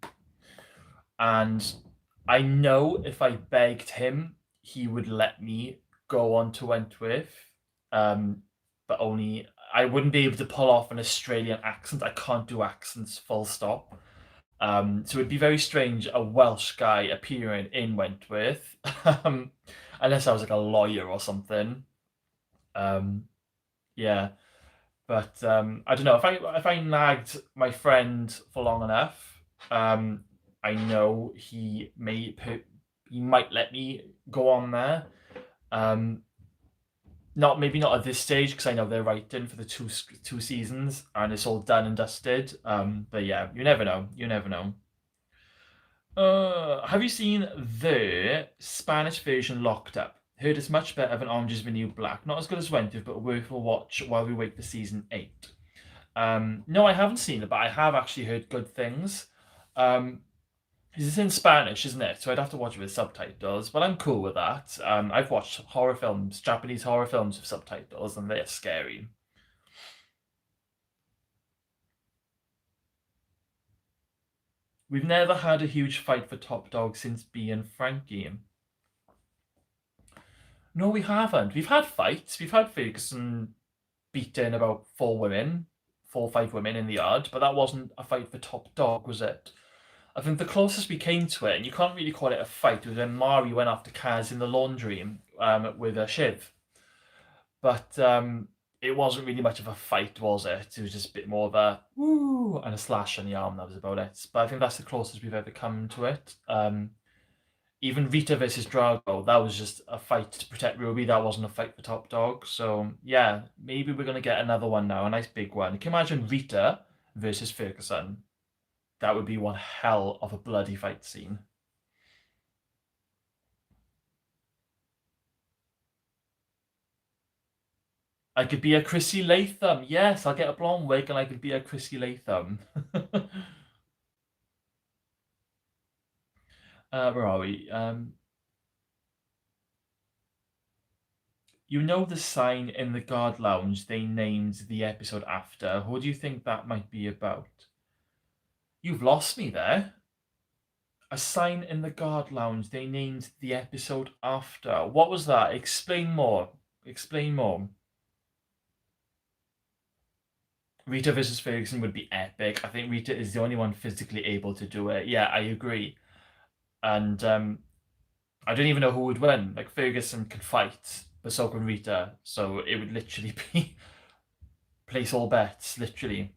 I know if I begged him, he would let me go on to Wentworth, but only I wouldn't be able to pull off an Australian accent. I can't do accents, full stop. So it'd be very strange a Welsh guy appearing in Wentworth, unless I was like a lawyer or something. Yeah. But I don't know if I nagged my friend for long enough, I know he might let me go on there. Not maybe not at this stage because I know they're writing for the two seasons and it's all done and dusted. But yeah, you never know. You never know. Have you seen the Spanish version Locked Up? Heard it's much better than Orange is the New Black. Not as good as Wentworth, but worth a watch while we wait for season 8. No, I haven't seen it, but I have actually heard good things. It's in Spanish, isn't it? So I'd have to watch it with subtitles, but I'm cool with that. I've watched horror films, Japanese horror films with subtitles, and they're scary. We've never had a huge fight for top dog since B and Frankie. No, we haven't. We've had fights. We've had Ferguson beating about 4 or 5 women in the yard, but that wasn't a fight for top dog, was it? I think the closest we came to it, and you can't really call it a fight, was when Mari went after Kaz in the laundry with a shiv. But it wasn't really much of a fight, was it? It was just a bit more of a woo and a slash on the arm. That was about it. But I think that's the closest we've ever come to it. Even Rita versus Drago, that was just a fight to protect Ruby. That wasn't a fight for top dog. So yeah, maybe we're gonna get another one now, a nice big one. Can you imagine Rita versus Ferguson? That would be one hell of a bloody fight scene. I could be a Chrissy Latham. Yes, I'll get a blonde wig and I could be a Chrissy Latham. Where are we? You know the sign in the guard lounge they named the episode after. Who do you think that might be about? You've lost me there. A sign in the guard lounge they named the episode after. What was that? Explain more. Explain more. Rita versus Ferguson would be epic. I think Rita is the only one physically able to do it. Yeah, I agree. And I don't even know who would win. Like Ferguson could fight, but so can Rita. So it would literally be place all bets, literally.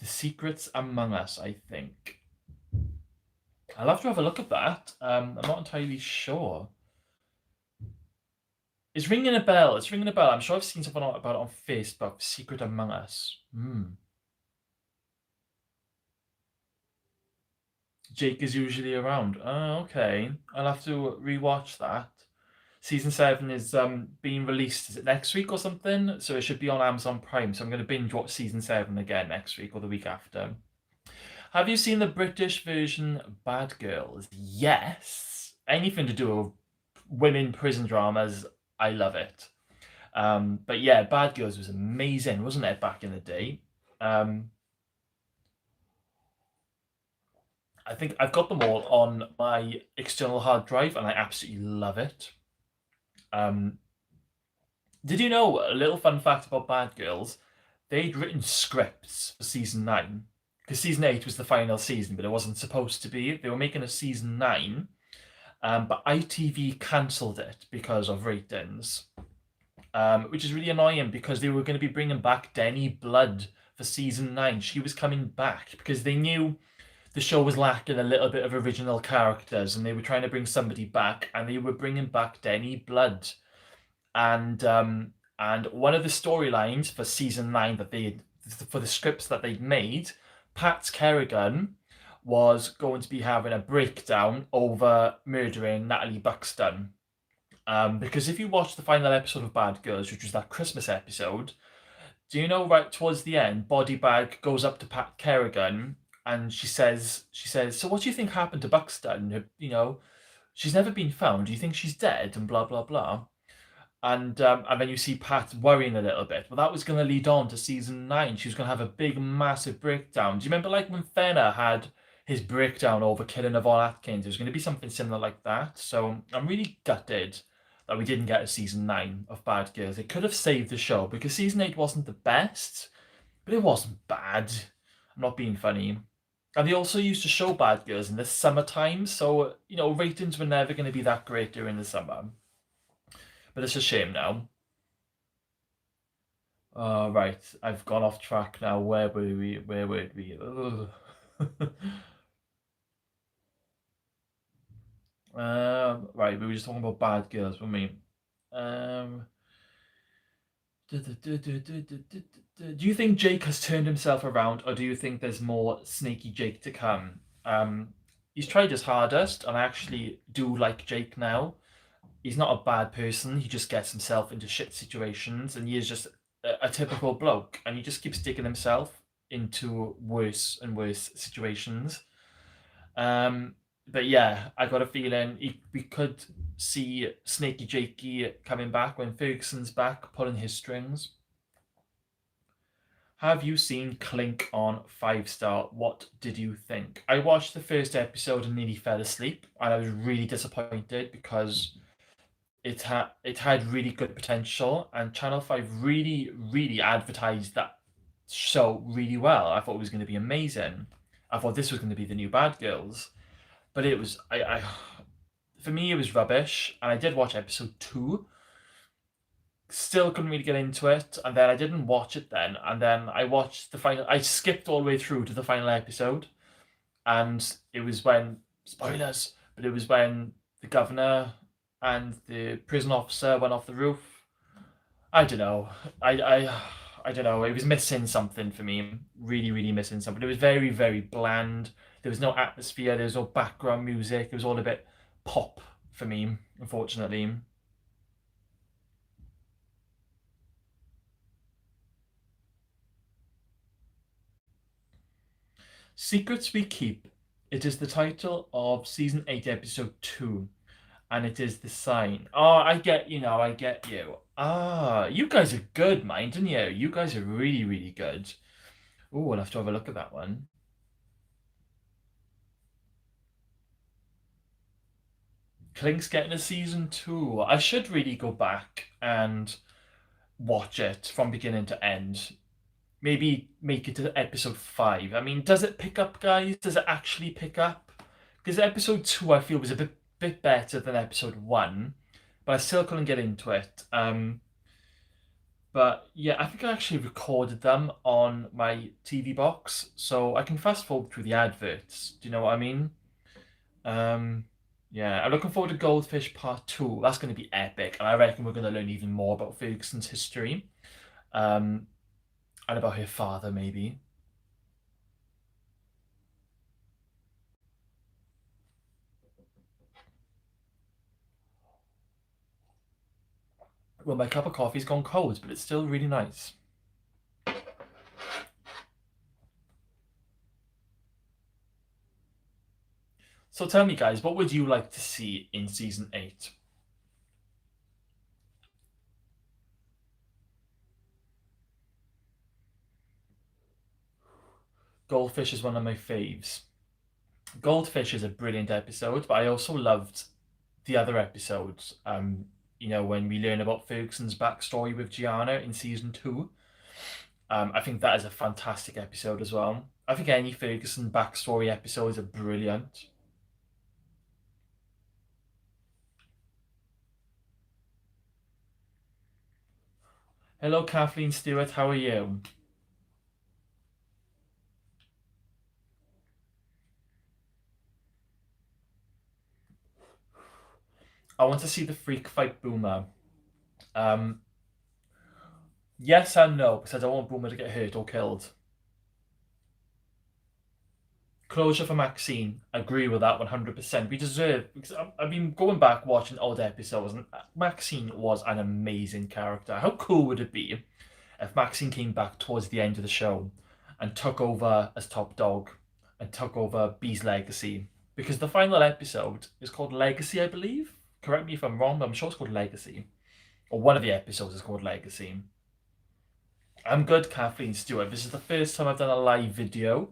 The Secrets Among Us, I think. I'll have to have a look at that. I'm not entirely sure. It's ringing a bell. It's ringing a bell. I'm sure I've seen something about it on Facebook. Secret Among Us. Jake is usually around. Oh, okay. I'll have to rewatch that. Season 7 is being released. Is it next week or something? So it should be on Amazon Prime. So I'm going to binge watch season 7 again next week or the week after. Have you seen the British version Bad Girls? Yes. Anything to do with women prison dramas, I love it. But yeah, Bad Girls was amazing, wasn't it, back in the day? Um, I think I've got them all on my external hard drive, and I absolutely love it. Um, did you know a little fun fact about Bad Girls? They'd written scripts for season 9 because season 8 was the final season, but it wasn't supposed to be. They were making a season 9, but ITV cancelled it because of ratings, which is really annoying because they were going to be bringing back Denny Blood for season 9. She was coming back because they knew the show was lacking a little bit of original characters and they were trying to bring somebody back and they were bringing back Denny Blood. And one of the storylines for season 9 that they for the scripts that they'd made, Pat Kerrigan was going to be having a breakdown over murdering Natalie Buxton. Because if you watch the final episode of Bad Girls, which was that Christmas episode, do you know right towards the end, Body Bag goes up to Pat Kerrigan and she says, so what do you think happened to Buxton? You know, she's never been found. Do you think she's dead? And blah blah blah. And then you see Pat worrying a little bit. Well, that was going to lead on to season 9. She was going to have a big, massive breakdown. Do you remember like when Fenner had his breakdown over killing Yvonne Atkins? It was going to be something similar like that. So I'm really gutted that we didn't get a season 9 of Bad Girls. It could have saved the show because season 8 wasn't the best, but it wasn't bad. I'm not being funny. And they also used to show Bad Girls in the summertime, so ratings were never going to be that great during the summer. But it's a shame now. Right, I've gone off track now. Where were we? Where were we? Right, we were just talking about Bad Girls, weren't we? Um, do you think Jake has turned himself around, or do you think there's more Snaky Jake to come? He's tried his hardest, and I actually do like Jake now. He's not a bad person. He just gets himself into shit situations, and he is just a typical bloke, and he just keeps digging himself into worse and worse situations. Um, but yeah, I got a feeling we could see Snaky Jakey coming back when Ferguson's back, pulling his strings. Have you seen Clink on 5 Star? What did you think? I watched the first episode and nearly fell asleep, and I was really disappointed because it had really good potential, and Channel 5 really, really advertised that show really well. I thought it was going to be amazing. I thought this was going to be the new Bad Girls, but it was I for me it was rubbish. And I did watch episode 2, still couldn't really get into it, and then I didn't watch it then, and then I watched the final. I skipped all the way through to the final episode, and it was when spoilers, but it was when the governor and the prison officer went off the roof. I don't know. I don't know. It was missing something for me. Really, really missing something. It was very, very bland. There was no atmosphere. There was no background music. It was all a bit pop for me, unfortunately. Secrets We Keep. It is the title of season 8, episode 2, and it is the sign. Oh, I get you now, I get you. Ah, you guys are good, mind, and you? You guys are really, really good. Oh, I'll have to have a look at that one. Klink's getting a season 2. I should really go back and watch it from beginning to end. Maybe make it to episode 5. I mean, does it pick up, guys? Does it actually pick up? Because episode 2 I feel was a bit better than episode 1, but I still couldn't get into it. But yeah, I think I actually recorded them on my TV box, so I can fast forward through the adverts. Do you know what I mean? Um, yeah, I'm looking forward to Goldfish Part 2. That's going to be epic, and I reckon we're going to learn even more about Ferguson's history, um, and about her father, maybe. Well, my cup of coffee's gone cold, but it's still really nice. So tell me, guys, what would you like to see in season 8? Goldfish is one of my faves. Goldfish is a brilliant episode, but I also loved the other episodes. When we learn about Ferguson's backstory with Gianna in season 2. I think that is a fantastic episode as well. I think any Ferguson backstory episodes are brilliant. Hello, Kathleen Stewart. How are you? I want to see the freak fight Boomer. Um, yes and no, because I don't want Boomer to get hurt or killed. Closure for Maxine. Agree with that 100%. We deserve, because I've been going back watching old episodes, and Maxine was an amazing character. How cool would it be if Maxine came back towards the end of the show and took over as top dog and took over B's legacy? Because the final episode is called Legacy, I believe. Correct me if I'm wrong, but I'm sure it's called Legacy. Or one of the episodes is called Legacy. I'm good, Kathleen Stewart. This is the first time I've done a live video.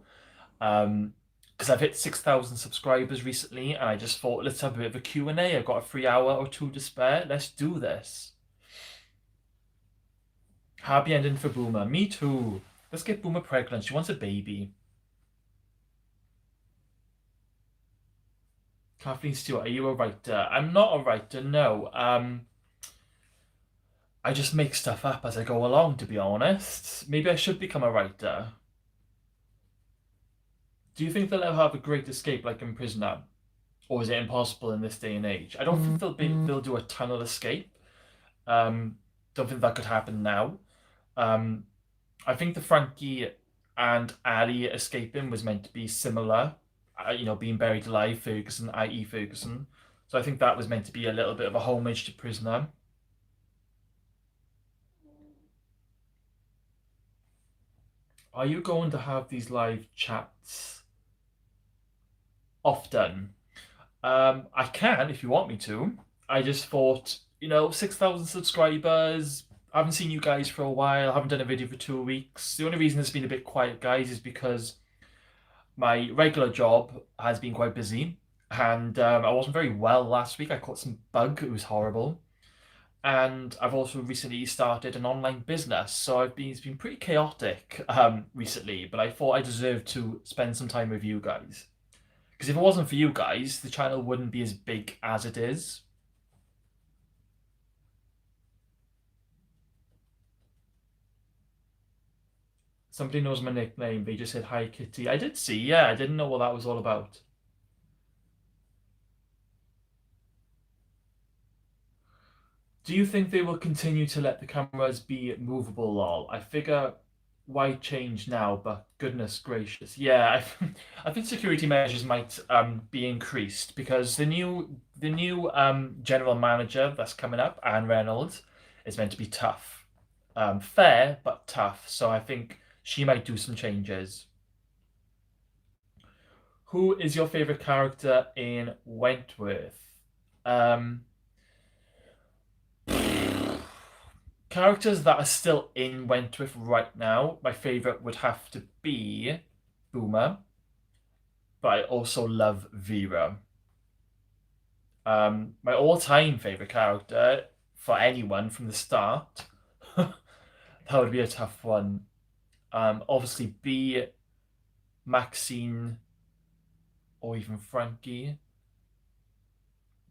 Because I've hit 6,000 subscribers recently, and I just thought, let's have a bit of a Q&A. I've got a free hour or two to spare. Let's do this. Happy ending for Boomer. Me too. Let's get Boomer pregnant. She wants a baby. Kathleen Stewart, are you a writer? I'm not a writer, no. I just make stuff up as I go along, to be honest. Maybe I should become a writer. Do you think they'll ever have a great escape like in Prisoner? Or is it impossible in this day and age? I don't think they'll do a tunnel escape. Don't think that could happen now. Um, I think the Frankie and Ali escaping was meant to be similar. Being buried alive, Ferguson, i.e. Ferguson. So I think that was meant to be a little bit of a homage to Prisoner. Are you going to have these live chats often? I can if you want me to. I just thought, 6,000 subscribers. I haven't seen you guys for a while. I haven't done a video for 2 weeks. The only reason it's been a bit quiet, guys, is because my regular job has been quite busy, and I wasn't very well last week. I caught some bug. It was horrible. And I've also recently started an online business, so it's been pretty chaotic recently. But I thought I deserved to spend some time with you guys. Because if it wasn't for you guys, the channel wouldn't be as big as it is. Somebody knows my nickname. They just said hi, Kitty. I did see. Yeah, I didn't know what that was all about. Do you think they will continue to let the cameras be movable, lol? I figure why change now, but goodness gracious. Yeah, I think security measures might be increased because the new general manager that's coming up, Anne Reynolds, is meant to be tough. Fair but tough. So I think she might do some changes. Who is your favorite character in Wentworth? Um, Characters that are still in Wentworth right now, my favorite would have to be Boomer, but I also love Vera. My all-time favorite character for anyone from the start, that would be a tough one. Obviously, B, Maxine, or even Frankie,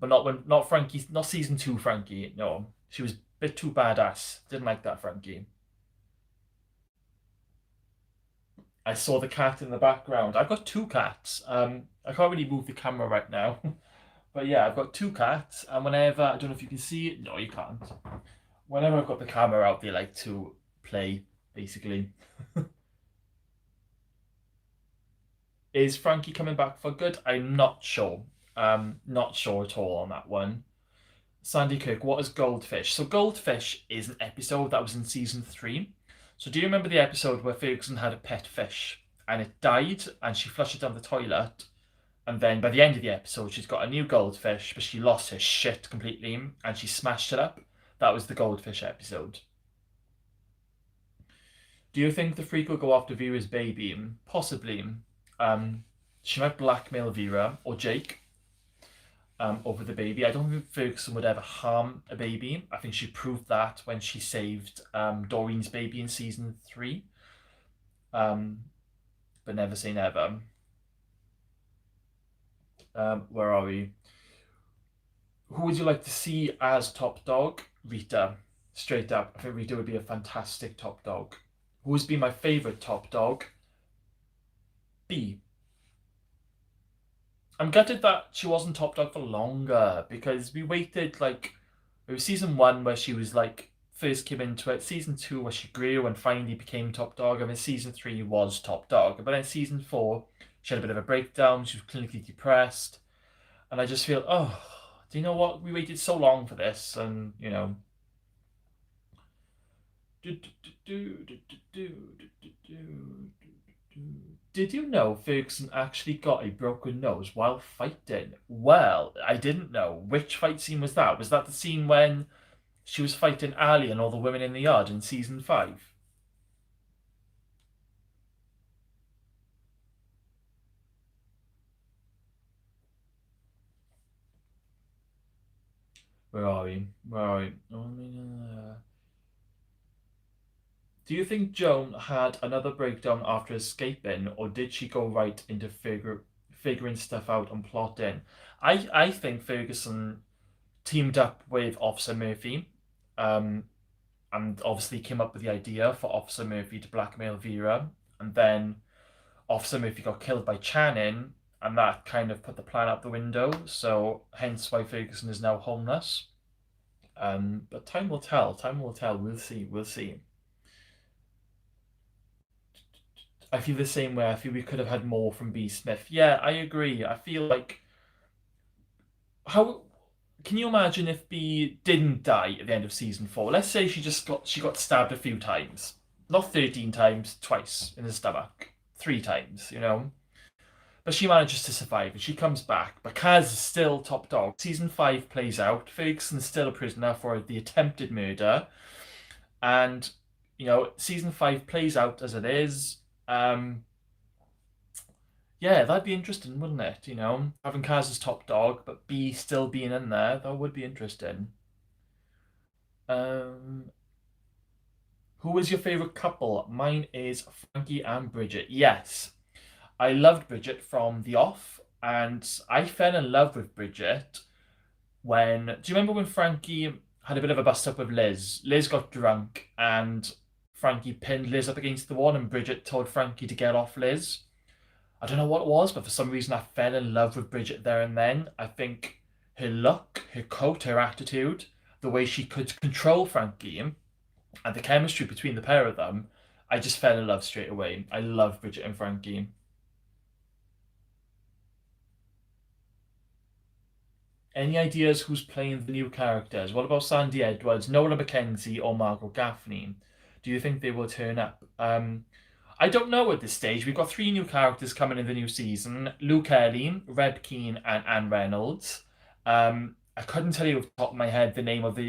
but not Frankie, not season two Frankie. No, she was a bit too badass. Didn't like that Frankie. I saw the cat in the background. I've got two cats. I can't really move the camera right now, but yeah, I've got two cats, and whenever I don't know if you can see it. No, you can't. Whenever I've got the camera out, they like to play. Basically, is Frankie coming back for good? I'm not sure. Not sure at all on that one. Sandy Kirk, what is Goldfish? So Goldfish is an episode that was in season three. So do you remember the episode where Ferguson had a pet fish and it died and she flushed it down the toilet? And then by the end of the episode, she's got a new goldfish, but she lost her shit completely and she smashed it up. That was the goldfish episode. Do you think the freak will go after Vera's baby? Possibly. Um, she might blackmail Vera or Jake over the baby. I don't think Ferguson would ever harm a baby. I think she proved that when she saved Doreen's baby in season three. Um, but never say never. Where are we? Who would you like to see as top dog? Rita. Straight up. I think Rita would be a fantastic top dog. Who has been my favourite top dog? B. I'm gutted that she wasn't top dog for longer because we waited like it was season one where she was like first came into it, season two where she grew and finally became top dog, and then season three was top dog. But then season four, she had a bit of a breakdown, she was clinically depressed, and I just feel, oh, do you know what? We waited so long for this, and you know. Did you know Ferguson actually got a broken nose while fighting? Well, I didn't know. Which fight scene was that? Was that the scene when she was fighting Ali and all the women in the yard in season five? Where are we? Where are we? Do you think Joan had another breakdown after escaping, or did she go right into figuring stuff out and plotting? I think Ferguson teamed up with Officer Murphy, um, and obviously came up with the idea for Officer Murphy to blackmail Vera, and then Officer Murphy got killed by Channing, and that kind of put the plan out the window. So hence why Ferguson is now homeless. But time will tell. Time will tell. We'll see. We'll see. I feel the same way. I feel we could have had more from B. Smith. Yeah, I agree. I feel like how can you imagine if B didn't die at the end of season four? Let's say she got stabbed a few times, not 13 times, twice in the stomach, 3 times, you know. But she manages to survive and she comes back. But Kaz is still top dog. Season five plays out. Ferguson's still a prisoner for the attempted murder, and you know season five plays out as it is. Yeah, that'd be interesting, wouldn't it? You know, having Kaz as top dog, but B still being in there, that would be interesting. Um, who is your favorite couple? Mine is Frankie and Bridget. Yes, I loved Bridget from The Off, and I fell in love with Bridget when. Do you remember when Frankie had a bit of a bust up with Liz? Liz got drunk, and Frankie pinned Liz up against the wall, and Bridget told Frankie to get off Liz. I don't know what it was, but for some reason I fell in love with Bridget there and then. I think her look, her coat, her attitude, the way she could control Frankie, and the chemistry between the pair of them, I just fell in love straight away. I love Bridget and Frankie. Any ideas who's playing the new characters? What about Sandy Edwards, Nola Mackenzie, or Margot Gaffney? Do you think they will turn up? I don't know at this stage. We've got three new characters coming in the new season: Luke Ellie, Reb Keane, and Anne Reynolds. I couldn't tell you off the top of my head the name of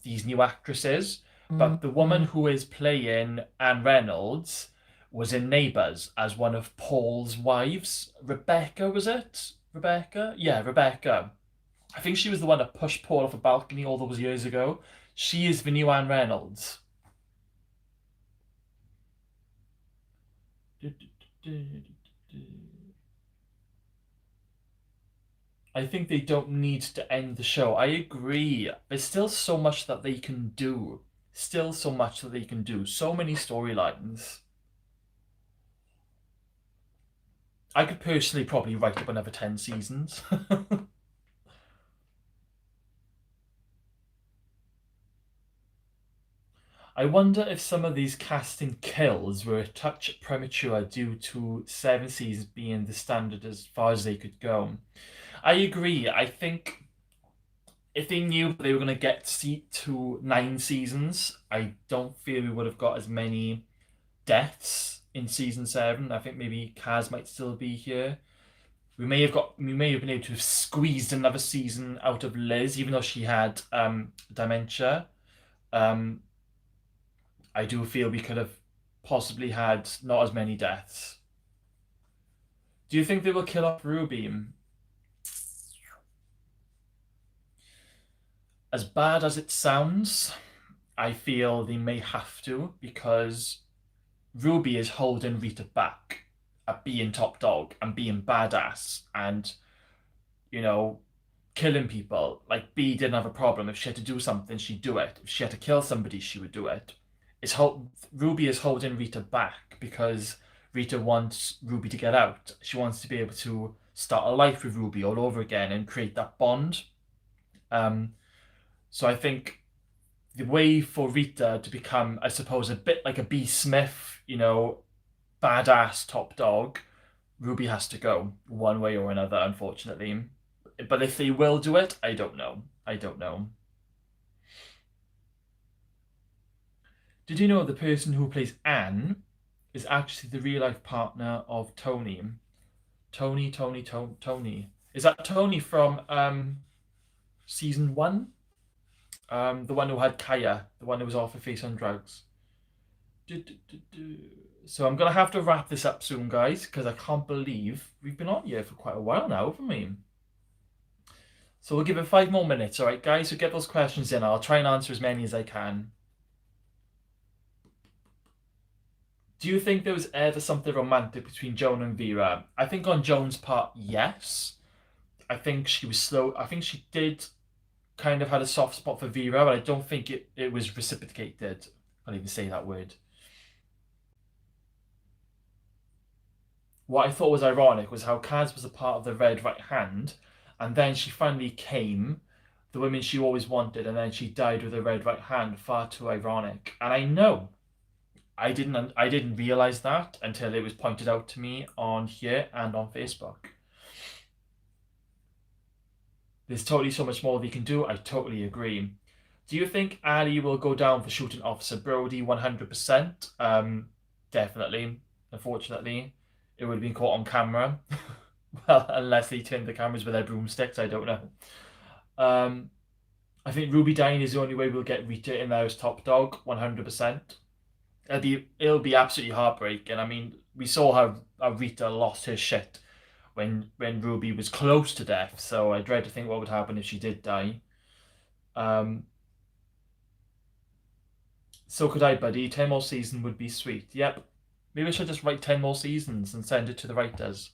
these new actresses, but the woman who is playing Anne Reynolds was in Neighbours as one of Paul's wives. Rebecca, was it? Rebecca? Yeah, Rebecca. I think she was the one that pushed Paul off a balcony all those years ago. She is the new Anne Reynolds. I think they don't need to end the show. I agree. There's still so much that they can do. Still so much that they can do. So many storylines. I could personally probably write up another 10 seasons. I wonder if some of these casting kills were a touch premature due to 7 seasons being the standard as far as they could go. I agree. I think if they knew they were going to get to 9 seasons, I don't feel we would have got as many deaths in season 7. I think maybe Kaz might still be here. We may have been able to have squeezed another season out of Liz, even though she had dementia. Um, I do feel we could have possibly had not as many deaths. Do you think they will kill off Ruby? As bad as it sounds, I feel they may have to because Ruby is holding Rita back at being top dog and being badass and, you know, killing people. Like, B didn't have a problem. If she had to do something, she'd do it. If she had to kill somebody, she would do it. Ruby is holding Rita back because Rita wants Ruby to get out. She wants to be able to start a life with Ruby all over again and create that bond. Um, so I think the way for Rita to become, I suppose, a bit like a B. Smith, badass top dog, Ruby has to go one way or another, unfortunately. But if they will do it, I don't know. I don't know. Did you know the person who plays Anne is actually the real life partner of Tony? Tony. Is that Tony from season 1? The one who had Kaya, the one who was off her face on drugs. So I'm gonna have to wrap this up soon, guys, because I can't believe we've been on here for quite a while now, haven't we? So we'll give it 5 more minutes, all right, guys? So get those questions in. I'll try and answer as many as I can. Do you think there was ever something romantic between Joan and Vera? I think on Joan's part, yes. I think she was slow. I think she did kind of had a soft spot for Vera, but I don't think it was reciprocated. I can't even say that word. What I thought was ironic was how Kaz was a part of the Red Right Hand, and then she finally came, the women she always wanted, and then she died with the Red Right Hand. Far too ironic. And I know I didn't realize that until it was pointed out to me on here and on Facebook. There's totally so much more they can do. I totally agree. Do you think Ali will go down for shooting Officer Brody 100%? Definitely. Unfortunately, it would have been caught on camera. Well, unless they turned the cameras with their broomsticks, I don't know. Um, I think Ruby dying is the only way we'll get Rita in there as top dog, 100%. It'll be absolutely heartbreaking. I mean, we saw how Rita lost her shit when Ruby was close to death. So I dread to think what would happen if she did die. Um, so could I, buddy. 10 more seasons would be sweet. Yep. Maybe I should just write 10 more seasons and send it to the writers.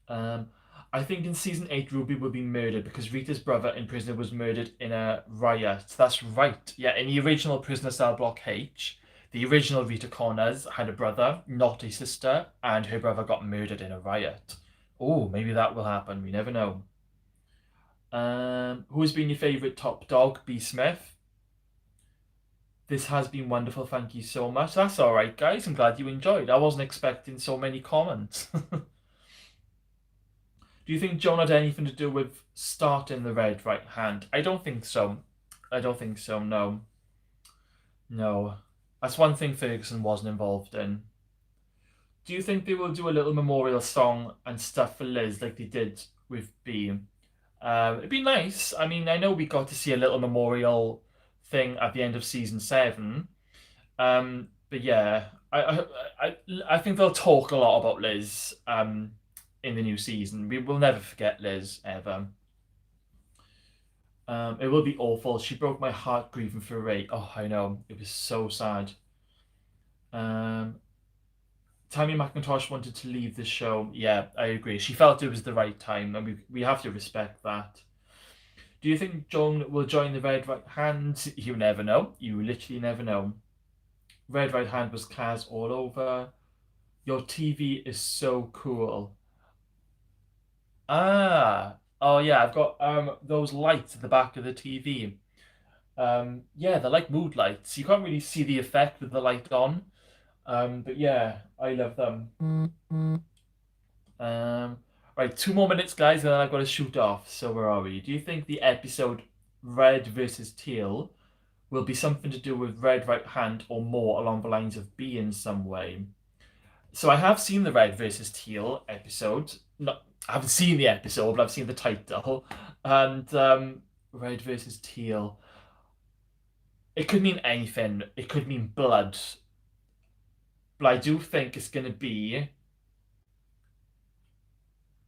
Um, I think in season 8, Ruby will be murdered because Rita's brother in Prisoner was murdered in a riot. That's right. Yeah, in the original Prisoner Cell Block H, the original Rita Connors had a brother, not a sister, and her brother got murdered in a riot. Oh, maybe that will happen. We never know. Who has been your favourite top dog? B. Smith. This has been wonderful. Thank you so much. That's all right, guys. I'm glad you enjoyed. I wasn't expecting so many comments. Do you think John had anything to do with starting the Red Right Hand? I don't think so. I don't think so. No. No. That's one thing Ferguson wasn't involved in. Do you think they will do a little memorial song and stuff for Liz like they did with B? It'd be nice. I mean, I know we got to see a little memorial thing at the end of season 7. But yeah, I think they'll talk a lot about Liz in the new season. We will never forget Liz ever. It will be awful. She broke my heart grieving for Ray. Oh, I know. It was so sad. Um, Tammy McIntosh wanted to leave the show. Yeah, I agree. She felt it was the right time, and we have to respect that. Do you think Joan will join the Red Right Hand? You never know. You literally never know. Red Right Hand was Kaz all over. Your TV is so cool. Ah, oh yeah, I've got those lights at the back of the TV. Yeah, they're like mood lights. You can't really see the effect with the light on. But yeah, I love them. Right, 2 more minutes, guys, and then I've got to shoot off. So where are we? Do you think the episode Red versus Teal will be something to do with Red Right Hand or more along the lines of B in some way? So I have seen the Red versus Teal episode. No, I haven't seen the episode, but I've seen the title. And Red versus Teal. It could mean anything. It could mean blood. But I do think it's going to be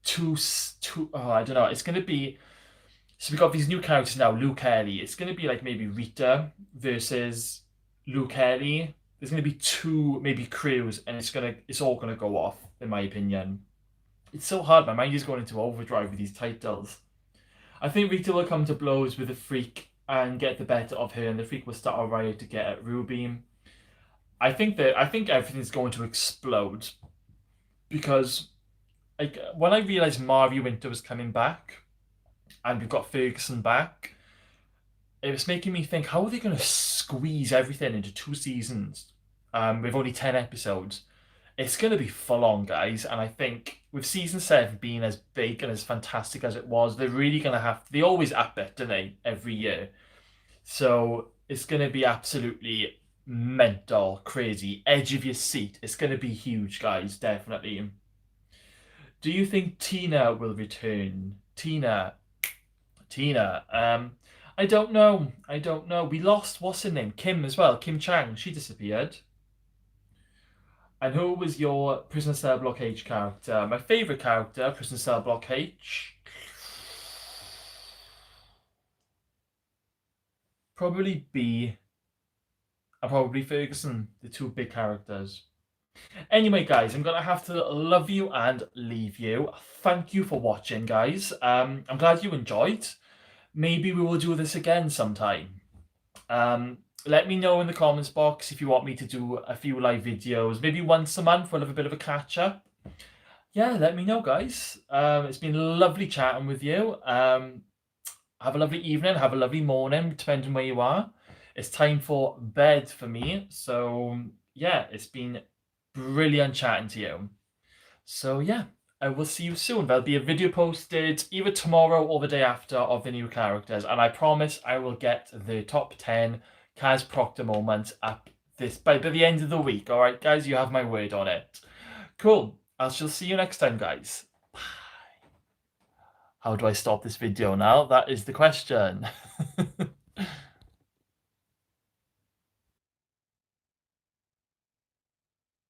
too. Oh, I don't know. It's going to be. So we've got these new characters now. Luke Ellie. It's going to be like maybe Rita versus Luke Ellie. There's going to be two maybe crews, and it's all gonna go off in my opinion. It's so hard. My mind is going into overdrive with these titles. I think Rita will come to blows with the Freak and get the better of her, and the Freak will start a riot to get at Ruby. I think everything's going to explode because like when I realized Mario Winter was coming back and we've got Ferguson back, it was making me think how are they going to squeeze everything into 2 seasons with only 10 episodes. It's going to be full on, guys. And I think with season 7 being as big and as fantastic as it was, they're really going to have. They always up it, don't they, every year? So it's going to be absolutely mental, crazy, edge of your seat. It's going to be huge, guys, definitely. Do you think Tina will return? Tina. I don't know. I don't know. We lost, what's her name? Kim as well. Kim Chang. She disappeared. And who was your Prisoner Cell Block H character? My favourite character, Prisoner Cell Block H. Probably B. And probably Ferguson, the two big characters. Anyway, guys, I'm gonna have to love you and leave you. Thank you for watching, guys. I'm glad you enjoyed. Maybe we will do this again sometime. Let me know in the comments box if you want me to do a few live videos, maybe once a month. We'll have a bit of a catch up. Yeah, let me know, guys. It's been lovely chatting with you. Have a lovely evening, have a lovely morning, depending where you are. It's time for bed for me. So yeah, it's been brilliant chatting to you. So yeah, I will see you soon. There'll be a video posted either tomorrow or the day after of the new characters, and I promise I will get the top 10 Kaz Proctor moments up this by the end of the week. All right, guys, you have my word on it. Cool. I shall see you next time, guys. Bye. How do I stop this video now? That is the question.